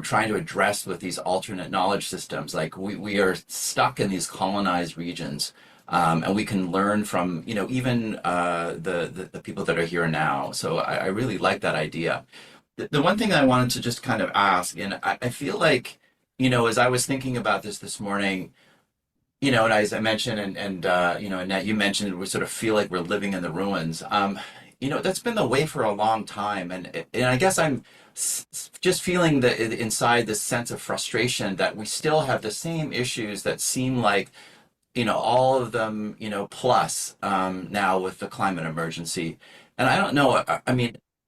trying to address with these alternate knowledge systems, like we are stuck in these colonized regions. And we can learn from, even the people that are here now. So I really like that idea. The one thing I wanted to just kind of ask, and I feel like, as I was thinking about this morning, and as I mentioned, and Annette, you mentioned, we sort of feel like we're living in the ruins. That's been the way for a long time. And I guess I'm just feeling inside this sense of frustration that we still have the same issues that seem like, all of them, plus now with the climate emergency. And I don't know,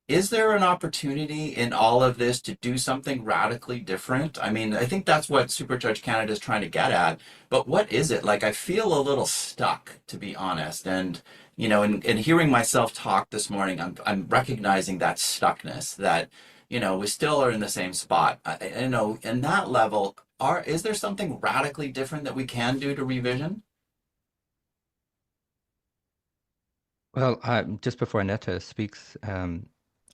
is there an opportunity in all of this to do something radically different? I think that's what Supercharge Canada is trying to get at. But what is it? Like, I feel a little stuck, to be honest. And, in hearing myself talk this morning, I'm recognizing that stuckness, that, we still are in the same spot. In that level, is there something radically different that we can do to revision? Well, just before Annette speaks,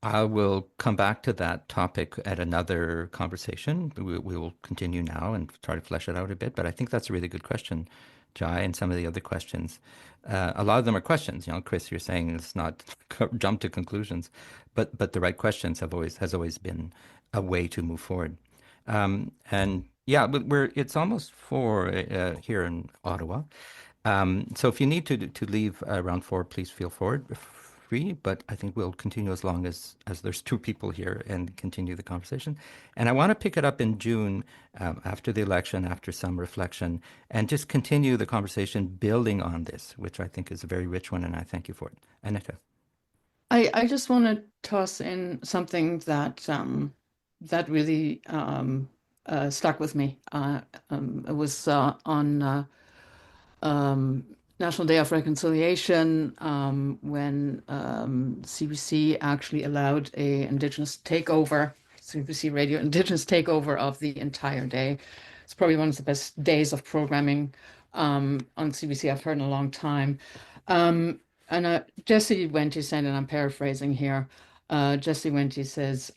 I will come back to that topic at another conversation. We will continue now and try to flesh it out a bit, but I think that's a really good question, Jai, and some of the other questions. A lot of them are questions. Chris, you're saying let's not jump to conclusions, but the right questions has always been a way to move forward. And yeah, but it's almost 4 here in Ottawa. So if you need to leave around 4, please feel free, but I think we'll continue as long as there's 2 people here and continue the conversation. And I want to pick it up in June after the election, after some reflection, and just continue the conversation building on this, which I think is a very rich one, and I thank you for it. Annika. I just want to toss in something that really stuck with me. It was on National Day of Reconciliation when CBC actually allowed a Indigenous takeover CBC Radio Indigenous takeover of the entire day. It's probably one of the best days of programming on CBC I've heard in a long time. And Jesse Wente said, and I'm paraphrasing here, Jesse Wente says,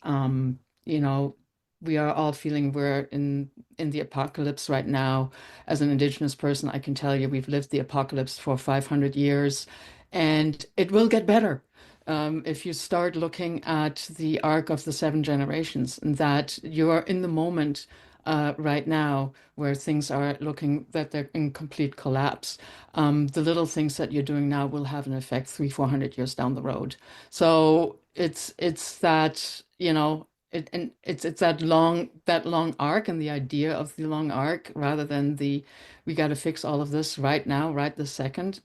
you know, we are all feeling we're in the apocalypse right now. As an Indigenous person, I can tell you we've lived the apocalypse for 500 years, and it will get better. If you start looking at the arc of the 7 generations, and that you are in the moment right now where things are looking that they're in complete collapse. The little things that you're doing now will have an effect 300-400 years down the road. So it's that, you know, and it's that long arc, and the idea of the long arc rather than the we got to fix all of this right now, right this second,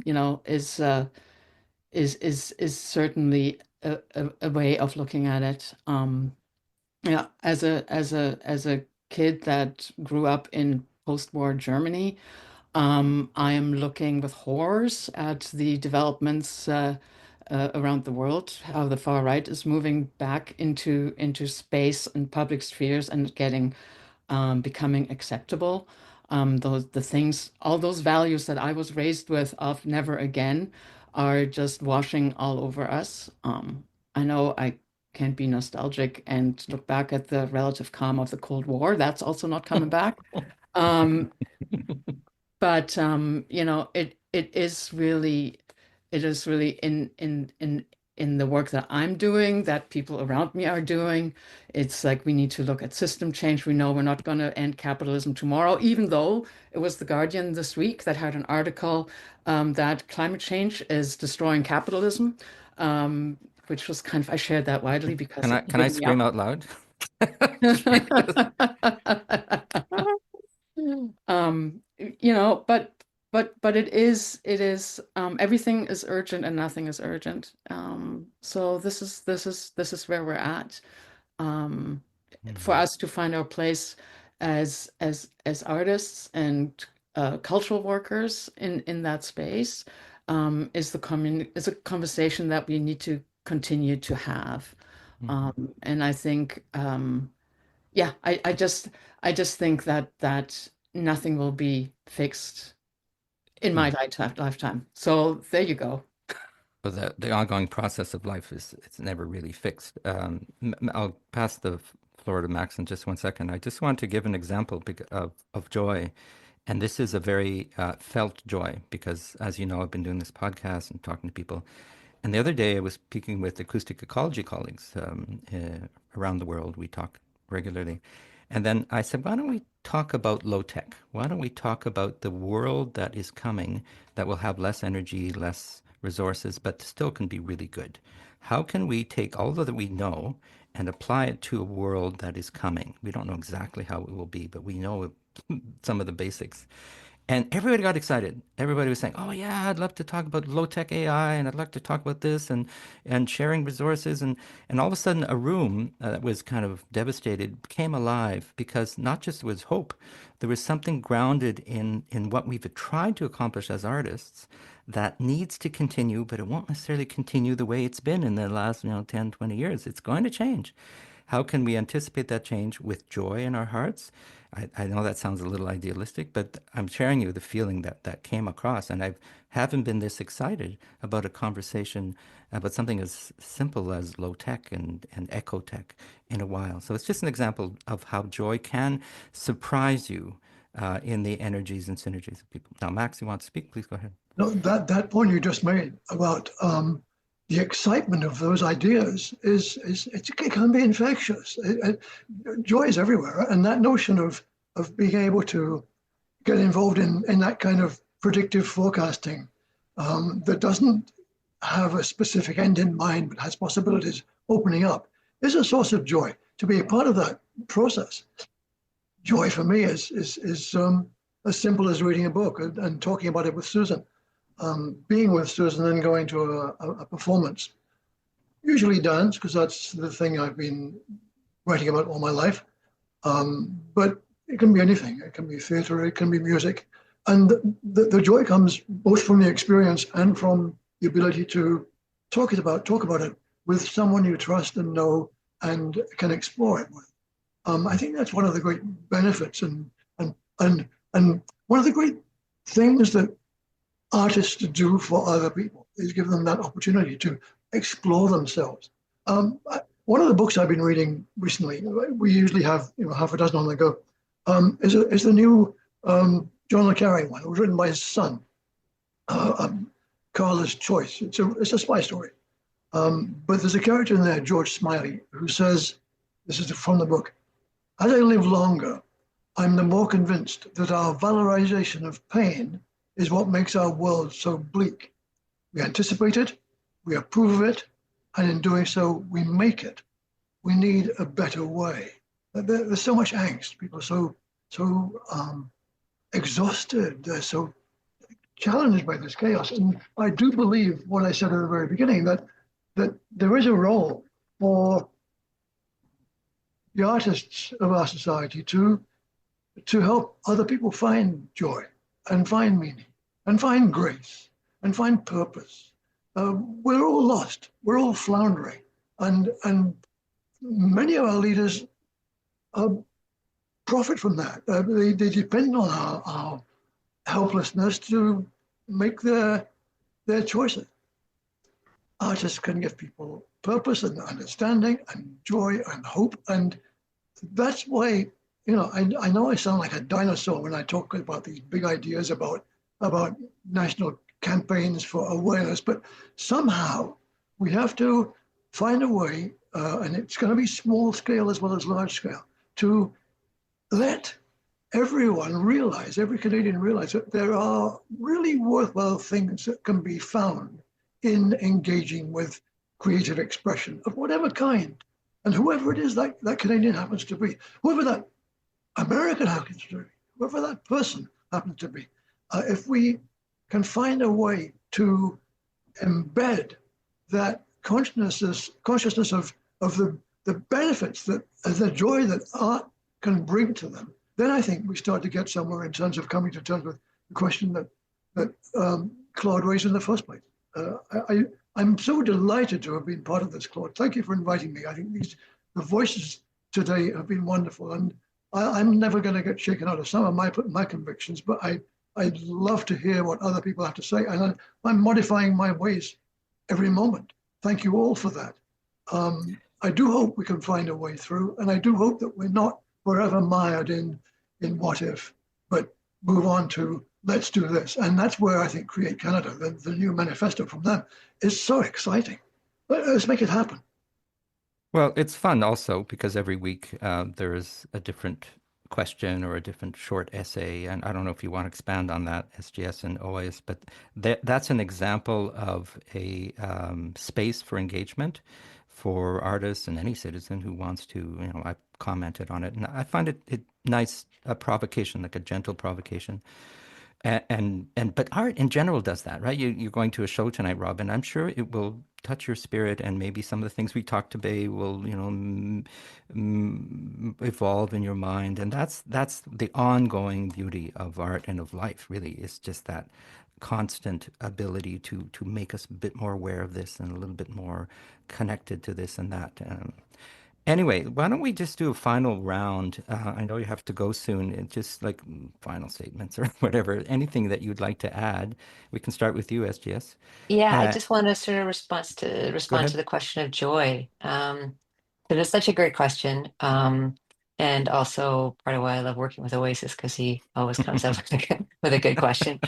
you know, is certainly a way of looking at it. Yeah, as a kid that grew up in post-war Germany, I am looking with horrors at the developments around the world, how the far right is moving back into space and public spheres and getting becoming acceptable. The things, all those values that I was raised with of never again are just washing all over us. I know I can't be nostalgic and look back at the relative calm of the Cold War. That's also not coming back. Um, but you know, it is really in the work that I'm doing, that people around me are doing. It's like we need to look at system change. We know we're not going to end capitalism tomorrow, even though it was The Guardian this week that had an article that climate change is destroying capitalism, which was kind of, I shared that widely because it Can I lit me up. scream out loud? You know, but it is everything is urgent and nothing is urgent. So this is where we're at. For us to find our place as artists and cultural workers in that space is a conversation that we need to continue to have. And I think yeah, I just think that nothing will be fixed in my lifetime. So there you go. So the ongoing process of life it's never really fixed. I'll pass the floor to Max in just one second. I just want to give an example of joy. And this is a very felt joy because, as you know, I've been doing this podcast and talking to people. And the other day I was speaking with acoustic ecology colleagues around the world. We talk regularly. And then I said, why don't we talk about low tech? Why don't we talk about the world that is coming that will have less energy, less resources, but still can be really good? How can we take all that we know and apply it to a world that is coming? We don't know exactly how it will be, but we know some of the basics. And everybody got excited. Everybody was saying, oh, yeah, I'd love to talk about low-tech AI, and I'd like to talk about this and sharing resources. And all of a sudden, a room that was kind of devastated came alive because not just was hope, there was something grounded in what we've tried to accomplish as artists that needs to continue, but it won't necessarily continue the way it's been in the last 10, 20 years. It's going to change. How can we anticipate that change with joy in our hearts? I know that sounds a little idealistic, but I'm sharing you the feeling that came across, and I haven't been this excited about a conversation about something as simple as low tech and eco tech in a while. So it's just an example of how joy can surprise you in the energies and synergies of people. Now, Max, you want to speak? Please go ahead. No, that point you just made about the excitement of those ideas it can be infectious. Joy is everywhere, and that notion of being able to get involved in that kind of predictive forecasting that doesn't have a specific end in mind but has possibilities opening up is a source of joy. To be a part of that process, joy for me is as simple as reading a book and talking about it with Susan. Being with Susan and going to a performance, usually dance, because that's the thing I've been writing about all my life. But it can be anything. It can be theater, it can be music. And the joy comes both from the experience and from the ability to talk about it with someone you trust and know and can explore it with. I think that's one of the great benefits and one of the great things that artists do for other people is give them that opportunity to explore themselves. One of the books I've been reading recently, we usually have half a dozen on the go, is the new John le Carre one. It was written by his son, Carla's Choice. It's a spy story. But there's a character in there, George Smiley, who says, this is from the book, as I live longer, I'm the more convinced that our valorization of pain is what makes our world so bleak. We anticipate it, we approve of it, and in doing so, we make it. We need a better way. There's so much angst. People are so exhausted. They're so challenged by this chaos. And I do believe what I said at the very beginning, that there is a role for the artists of our society to help other people find joy and find meaning and find grace and find purpose. We're all lost. We're all floundering. And many of our leaders profit from that. They depend on our helplessness to make their choices. Artists can give people purpose and understanding and joy and hope. And that's why, I know I sound like a dinosaur when I talk about these big ideas about national campaigns for awareness, but somehow we have to find a way, and it's going to be small scale as well as large scale, to let everyone realize, every Canadian realize, that there are really worthwhile things that can be found in engaging with creative expression of whatever kind. And whoever it is that Canadian happens to be, whoever that American happens to be, whoever that person happens to be, if we can find a way to embed that consciousness of the benefits, that the joy that art can bring to them, then I think we start to get somewhere in terms of coming to terms with the question that Claude raised in the first place. I'm so delighted to have been part of this, Claude. Thank you for inviting me. I think the voices today have been wonderful, and I'm never going to get shaken out of some of my convictions, but I'd love to hear what other people have to say, and I'm modifying my ways every moment. Thank you all for that. I do hope we can find a way through, and I do hope that we're not forever mired in what if, but move on to let's do this. And that's where I think Create Canada, the new manifesto from them, is so exciting. Let's make it happen. Well, it's fun also because every week there is a different question or a different short essay. And I don't know if you want to expand on that, SGS and OIS, but that's an example of a space for engagement for artists and any citizen who wants to, I've commented on it. And I find it nice, a provocation, like a gentle provocation. But art in general does that, right? You're going to a show tonight, Robin. I'm sure it will touch your spirit, and maybe some of the things we talked today will, evolve in your mind. And that's the ongoing beauty of art and of life. Really, is just that constant ability to make us a bit more aware of this and a little bit more connected to this and that. Anyway, why don't we just do a final round? I know you have to go soon. And just like final statements or whatever, anything that you'd like to add. We can start with you, SGS. Yeah, I just want to sort of respond to the question of joy. It is such a great question. And also part of why I love working with Oasis, because he always comes up with a good question.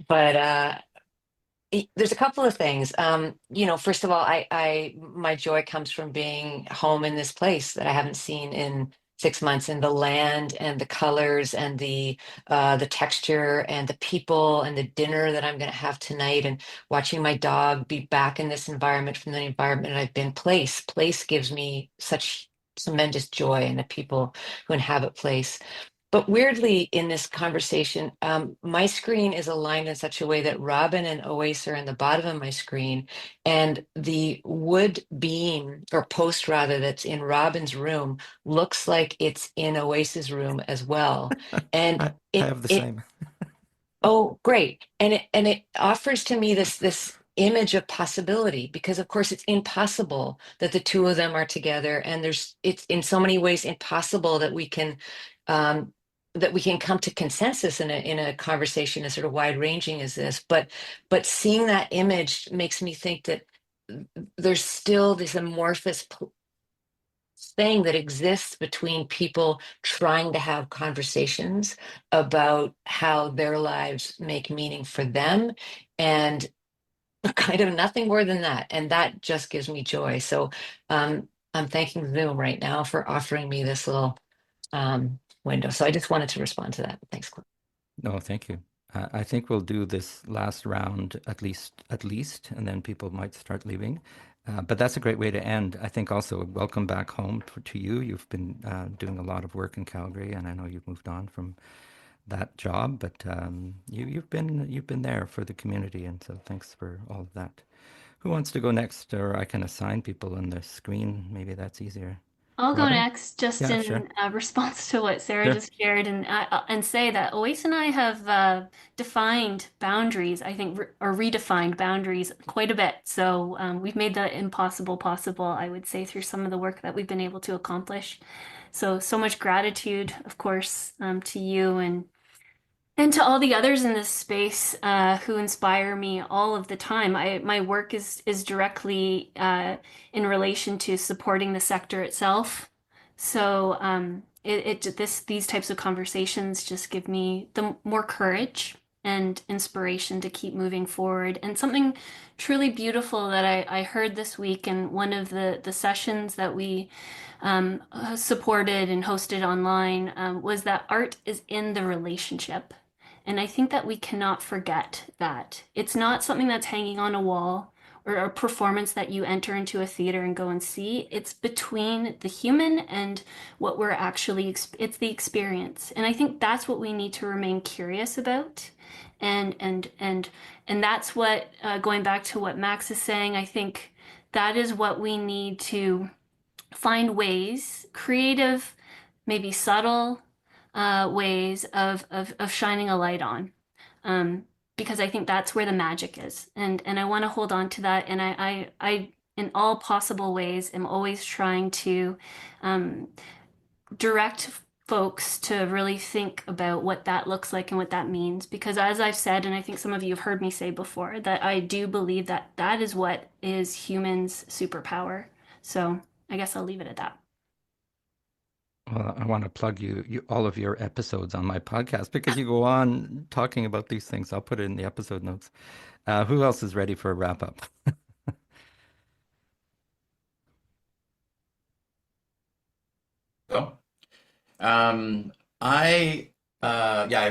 But there's a couple of things. First of all, my joy comes from being home in this place that I haven't seen in 6 months, and the land and the colors and the texture and the people and the dinner that I'm going to have tonight, and watching my dog be back in this environment from the environment I've been. Place gives me such tremendous joy, and the people who inhabit place. But weirdly, in this conversation, my screen is aligned in such a way that Robin and Oasis are in the bottom of my screen, and the wood beam or post rather that's in Robin's room looks like it's in Oasis' room as well. And I have the same. oh, great! And it offers to me this image of possibility, because of course it's impossible that the two of them are together, and it's in so many ways impossible that we can come to consensus in a conversation as sort of wide ranging as this. But seeing that image makes me think that there's still this amorphous thing that exists between people trying to have conversations about how their lives make meaning for them, and kind of nothing more than that. And that just gives me joy. So I'm thanking Zoom right now for offering me this little window. So I just wanted to respond to that. Thanks, Cliff. No, thank you. I think we'll do this last round at least, and then people might start leaving. But that's a great way to end. I think also welcome back home to you. You've been doing a lot of work in Calgary, and I know you've moved on from that job, but you've been there for the community, and so thanks for all of that. Who wants to go next? Or I can assign people on the screen. Maybe that's easier. I'll go Robin? next, just Yeah, in sure. response to what Sarah Sure. just shared, and say that Oase and I have defined boundaries, I think, or redefined boundaries quite a bit. So we've made the impossible possible, I would say, through some of the work that we've been able to accomplish. So much gratitude, of course, to you and to all the others in this space who inspire me all of the time. My work is directly in relation to supporting the sector itself. So these types of conversations just give me the more courage and inspiration to keep moving forward. And something truly beautiful that I heard this week in one of the sessions that we supported and hosted online was that art is in the relationship. And I think that we cannot forget that. It's not something that's hanging on a wall or a performance that you enter into a theater and go and see. It's between the human and what we're actually, it's the experience. And I think that's what we need to remain curious about. And that's what, going back to what Max is saying, I think that is what we need to find ways, creative, maybe subtle, ways of shining a light on, because I think that's where the magic is, and I want to hold on to that, and I in all possible ways am always trying to direct folks to really think about what that looks like and what that means, because as I've said, and I think some of you have heard me say before, that I do believe that that is what is humans' superpower. So I guess I'll leave it at that. Well, I want to plug you all of your episodes on my podcast because you go on talking about these things. I'll put it in the episode notes. Who else is ready for a wrap up? Oh, I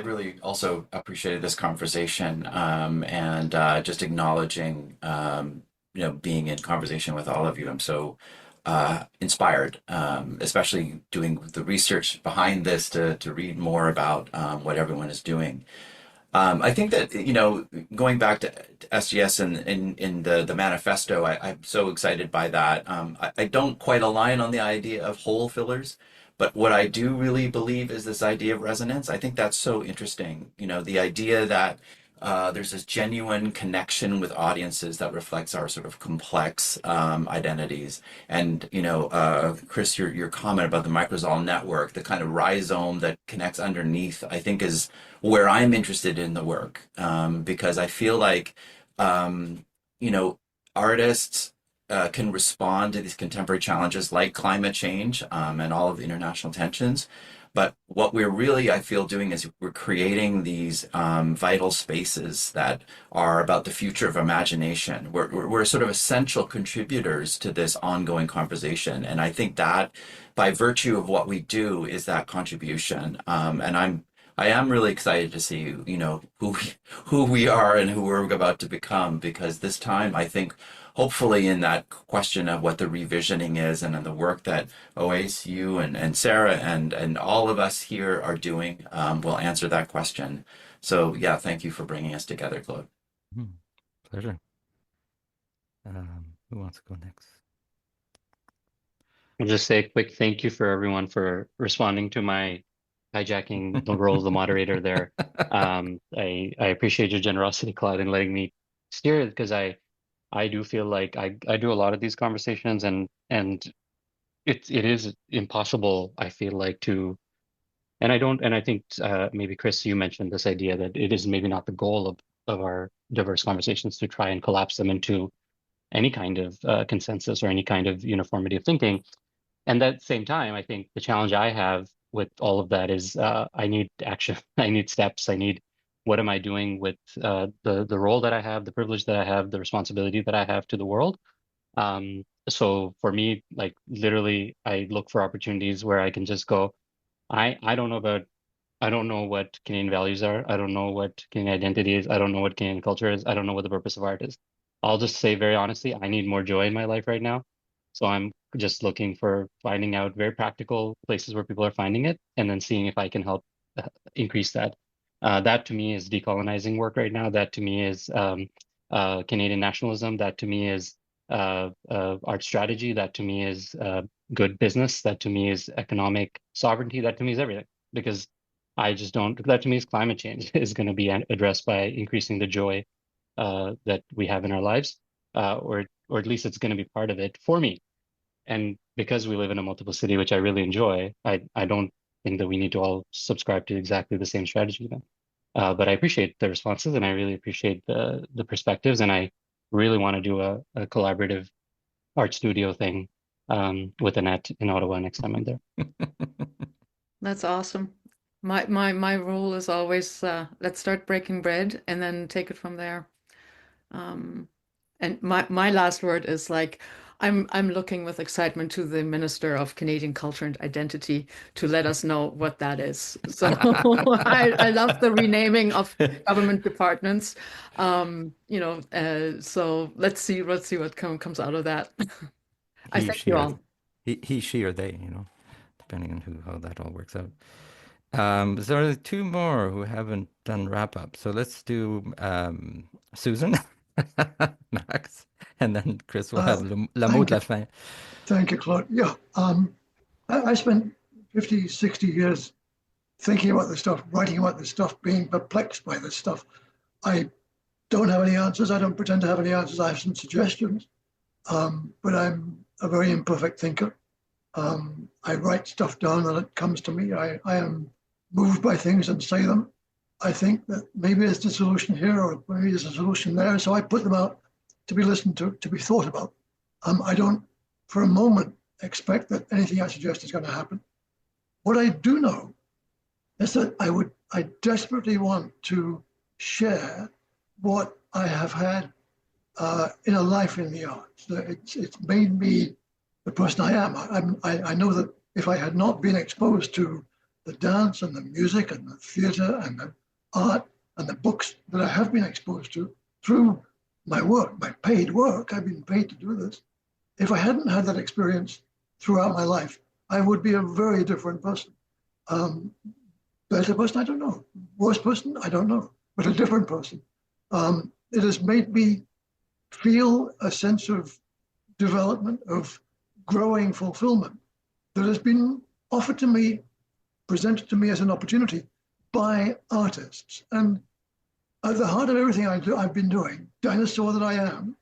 really also appreciated this conversation, and just acknowledging, being in conversation with all of you. I'm so inspired, especially doing the research behind this to read more about what everyone is doing. I think that, going back to SGS and in the manifesto, I'm so excited by that. I don't quite align on the idea of hole fillers, but what I do really believe is this idea of resonance. I think that's so interesting. The idea that there's this genuine connection with audiences that reflects our sort of complex identities. And, Chris, your comment about the microsol network, the kind of rhizome that connects underneath, I think is where I'm interested in the work, because I feel like, artists can respond to these contemporary challenges like climate change and all of the international tensions. But what we're really, I feel, doing is we're creating these vital spaces that are about the future of imagination. We're sort of essential contributors to this ongoing conversation. And I think that by virtue of what we do is that contribution. And I am really excited to see, who we are and who we're about to become, because this time I think hopefully in that question of what the revisioning is and in the work that Oase, you and Sarah and all of us here are doing will answer that question. So yeah, thank you for bringing us together, Claude. Pleasure. Who wants to go next? I'll just say a quick thank you for everyone for responding to my hijacking the role of the moderator there. I appreciate your generosity, Claude, in letting me steer it, because I I do feel like I do a lot of these conversations, and it is impossible, I feel like, to, and I think maybe Chris, you mentioned this idea that it is maybe not the goal of our diverse conversations to try and collapse them into any kind of consensus or any kind of uniformity of thinking. And at the same time, I think the challenge I have with all of that is I need action. I need steps. I need, what am I doing with the role that I have, the privilege that I have, the responsibility that I have to the world. So for me, like literally, I look for opportunities where I can just go, I don't know about, I don't know what Canadian values are. I don't know what Canadian identity is. I don't know what Canadian culture is. I don't know what the purpose of art is. I'll just say very honestly, I need more joy in my life right now. So I'm just looking for finding out very practical places where people are finding it, and then seeing if I can help increase that. That to me is decolonizing work right now. That to me is Canadian nationalism. That to me is art strategy. That to me is good business. That to me is economic sovereignty. That to me is everything. Because I just don't, that to me is climate change is going to be addressed by increasing the joy that we have in our lives, or at least it's going to be part of it for me. And because we live in a multiplicity, which I really enjoy, I don't think that we need to all subscribe to exactly the same strategy then. But I appreciate the responses, and I really appreciate the perspectives, and I really want to do a collaborative art studio thing with Annette in Ottawa next time I'm there. That's awesome. My rule is always let's start breaking bread and then take it from there. And my last word is like I'm looking with excitement to the Minister of Canadian Culture and Identity to let us know what that is. So I love the renaming of government departments. So let's see what comes out of that. I He, thank she, you or all. he, she, or they, depending on how that all works out. So there are two more who haven't done wrap up. So let's do Susan, Max, and then Chris will have la mot de la fin. Thank you, Claude. Yeah, I spent 50, 60 years thinking about this stuff, writing about this stuff, being perplexed by this stuff. I don't have any answers. I don't pretend to have any answers. I have some suggestions, but I'm a very imperfect thinker. I write stuff down and it comes to me. I am moved by things and say them. I think that maybe there's a solution here or maybe there's a solution there. So I put them out to be listened to be thought about. I don't for a moment expect that anything I suggest is going to happen. What I do know is that I desperately want to share what I have had in a life in the arts. It's made me the person I am. I know that if I had not been exposed to the dance and the music and the theater and the art and the books that I have been exposed to through my work, my paid work, I've been paid to do this. If I hadn't had that experience throughout my life, I would be a very different person. Better person, I don't know. Worse person, I don't know. But a different person. It has made me feel a sense of development, of growing fulfillment that has been offered to me, presented to me as an opportunity by artists. And at the heart of everything I've been doing, dinosaur that I am,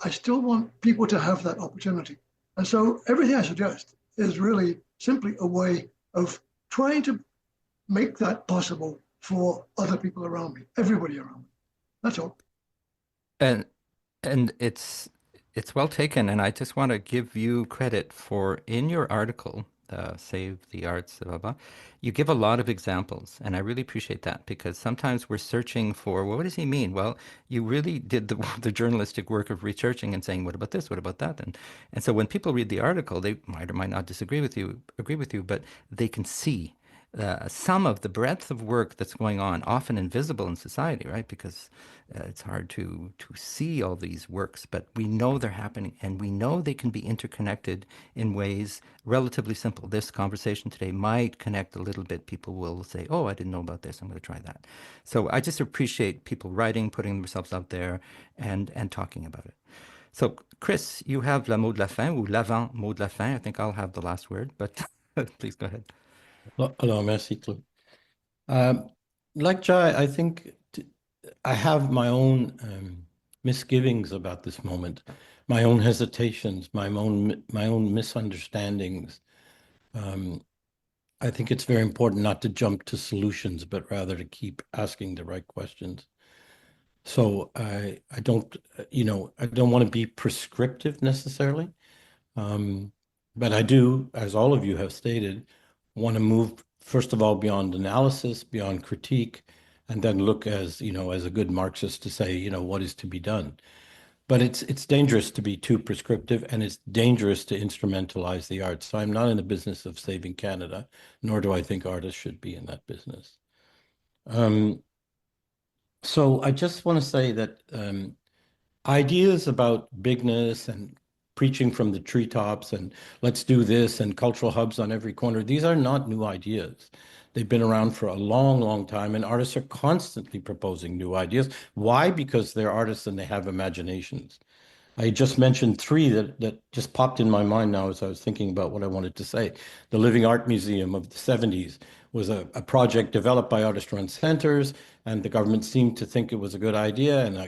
I still want people to have that opportunity. And so everything I suggest is really simply a way of trying to make that possible for other people around me, everybody around me. That's all. And it's well taken, and I just want to give you credit for in your article, Save the Arts, blah, blah, you give a lot of examples, and I really appreciate that because sometimes we're searching for, well, what does he mean? Well, you really did the journalistic work of researching and saying, what about this? What about that? And so when people read the article, they might or might not agree with you, but they can see some of the breadth of work that's going on, often invisible in society, right? Because it's hard to see all these works, but we know they're happening, and we know they can be interconnected in ways relatively simple. This conversation today might connect a little bit. People will say, oh, I didn't know about this. I'm going to try that. So I just appreciate people writing, putting themselves out there, and talking about it. So, Chris, you have la mot de la fin, ou l'avant mot de la fin. I think I'll have the last word, but please go ahead. Alors, merci, Claude. Like Jai, I think I have my own misgivings about this moment, my own hesitations, my own misunderstandings. I think it's very important not to jump to solutions, but rather to keep asking the right questions. So I don't, I don't want to be prescriptive necessarily, but I do, as all of you have stated, want to move first of all beyond analysis, beyond critique, and then look as, as a good Marxist to say, what is to be done. But it's dangerous to be too prescriptive, and it's dangerous to instrumentalize the arts. So I'm not in the business of saving Canada, nor do I think artists should be in that business. So I just want to say that ideas about bigness and preaching from the treetops and let's do this and cultural hubs on every corner, these are not new ideas. They've been around for a long, long time, and artists are constantly proposing new ideas. Why? Because they're artists and they have imaginations. I just mentioned three that just popped in my mind now as I was thinking about what I wanted to say. The Living Art Museum of the 70s was a project developed by artist-run centers, and the government seemed to think it was a good idea. And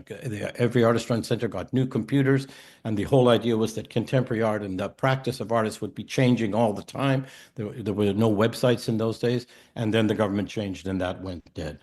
every artist-run center got new computers, and the whole idea was that contemporary art and the practice of artists would be changing all the time. There were no websites in those days, and then the government changed, and that went dead.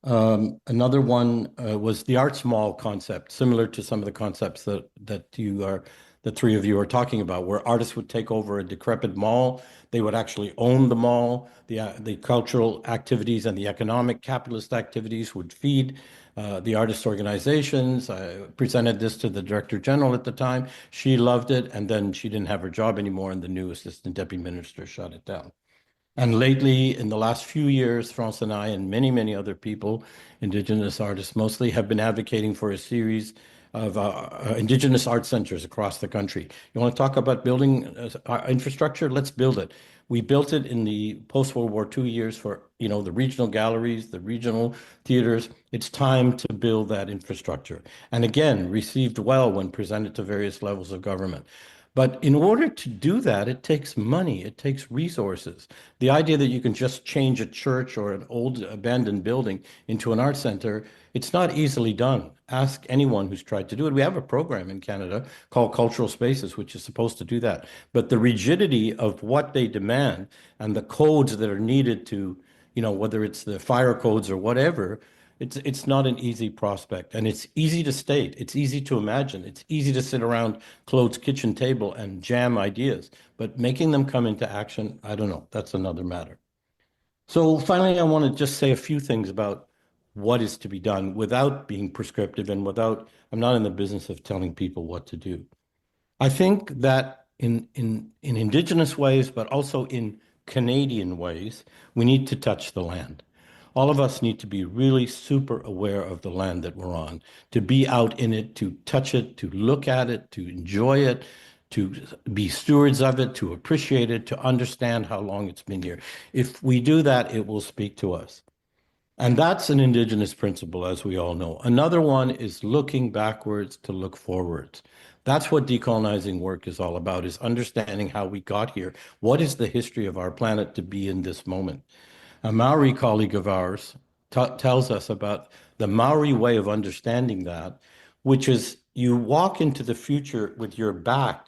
Another one was the arts mall concept, similar to some of the concepts the three of you are talking about, where artists would take over a decrepit mall. They would actually own the mall. The cultural activities and the economic capitalist activities would feed the artist organizations. I presented this to the Director General at the time. She loved it, and then she didn't have her job anymore, and the new Assistant Deputy Minister shut it down. And lately, in the last few years, France and I and many, many other people, Indigenous artists mostly, have been advocating for a series of Indigenous art centers across the country. You want to talk about building infrastructure? Let's build it. We built it in the post-World War II years for, the regional galleries, the regional theaters. It's time to build that infrastructure. And again, received well when presented to various levels of government. But in order to do that, it takes money, it takes resources. The idea that you can just change a church or an old abandoned building into an art center, it's not easily done. Ask anyone who's tried to do it. We have a program in Canada called Cultural Spaces, which is supposed to do that. But the rigidity of what they demand and the codes that are needed to, whether it's the fire codes or whatever, it's not an easy prospect, and it's easy to state. It's easy to imagine. It's easy to sit around Claude's kitchen table and jam ideas, but making them come into action, I don't know. That's another matter. So finally, I want to just say a few things about what is to be done without being prescriptive and without, I'm not in the business of telling people what to do. I think that in Indigenous ways, but also in Canadian ways, we need to touch the land. All of us need to be really super aware of the land that we're on, to be out in it, to touch it, to look at it, to enjoy it, to be stewards of it, to appreciate it, to understand how long it's been here. If we do that, it will speak to us. And that's an Indigenous principle, as we all know. Another one is looking backwards to look forwards. That's what decolonizing work is all about, is understanding how we got here. What is the history of our planet to be in this moment? A Maori colleague of ours tells us about the Maori way of understanding that, which is you walk into the future with your back.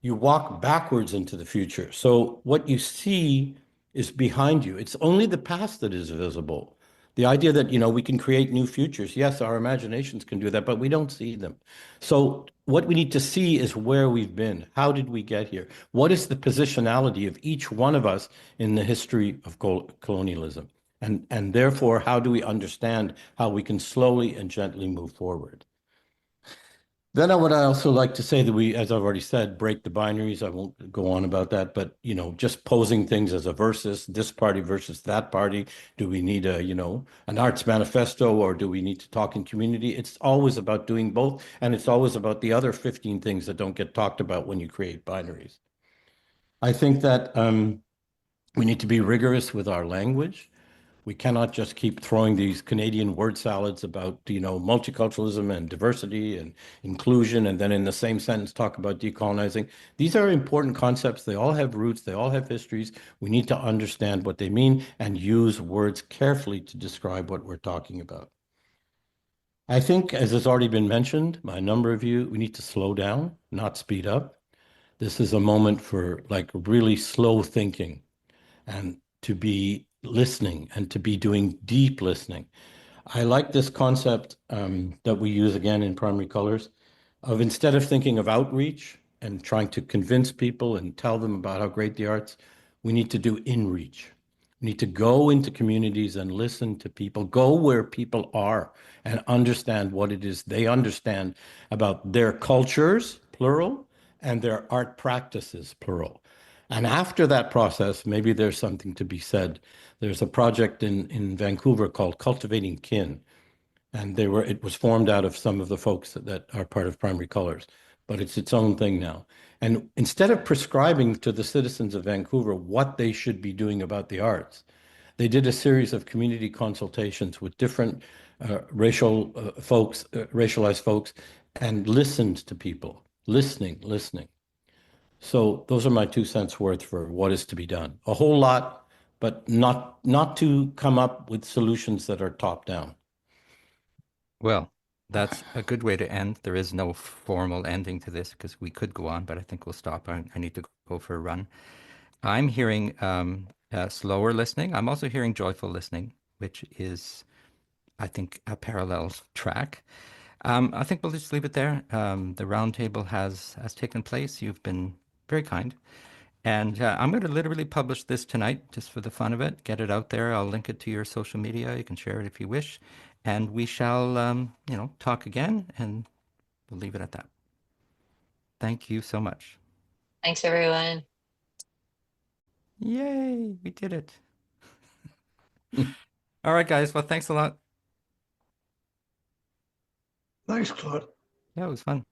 You walk backwards into the future. So what you see is behind you. It's only the past that is visible. The idea that, we can create new futures. Yes, our imaginations can do that, but we don't see them. So what we need to see is where we've been. How did we get here? What is the positionality of each one of us in the history of colonialism? And therefore, how do we understand how we can slowly and gently move forward? Then I would also like to say that we, as I've already said, break the binaries. I won't go on about that, but just posing things as a versus, this party versus that party. Do we need an arts manifesto, or do we need to talk in community? It's always about doing both, and it's always about the other 15 things that don't get talked about when you create binaries. I think that we need to be rigorous with our language. We cannot just keep throwing these Canadian word salads about, multiculturalism and diversity and inclusion, and then in the same sentence talk about decolonizing. These are important concepts. They all have roots. They all have histories. We need to understand what they mean and use words carefully to describe what we're talking about. I think, as has already been mentioned by a number of you, we need to slow down, not speed up. This is a moment for like really slow thinking and to be listening and to be doing deep listening. I like this concept that we use again in primary colors of instead of thinking of outreach and trying to convince people and tell them about how great the arts, we need to do inreach. We need to go into communities and listen to people, go where people are and understand what it is they understand about their cultures, plural, and their art practices, plural. And after that process, maybe there's something to be said. There's a project in Vancouver called Cultivating Kin, and it was formed out of some of the folks that are part of Primary Colors, but it's its own thing now. And instead of prescribing to the citizens of Vancouver what they should be doing about the arts, they did a series of community consultations with different racialized folks, and listened to people, listening. So those are my 2 cents worth for what is to be done. A whole lot, but not to come up with solutions that are top down. Well, that's a good way to end. There is no formal ending to this because we could go on, but I think we'll stop. I need to go for a run. I'm hearing slower listening. I'm also hearing joyful listening, which is, I think, a parallel track. I think we'll just leave it there. The roundtable has taken place. You've been very kind. And I'm going to literally publish this tonight just for the fun of it. Get it out there. I'll link it to your social media. You can share it if you wish. And we shall, talk again, and we'll leave it at that. Thank you so much. Thanks, everyone. Yay, we did it. All right, guys. Well, thanks a lot. Thanks, Claude. Yeah, it was fun.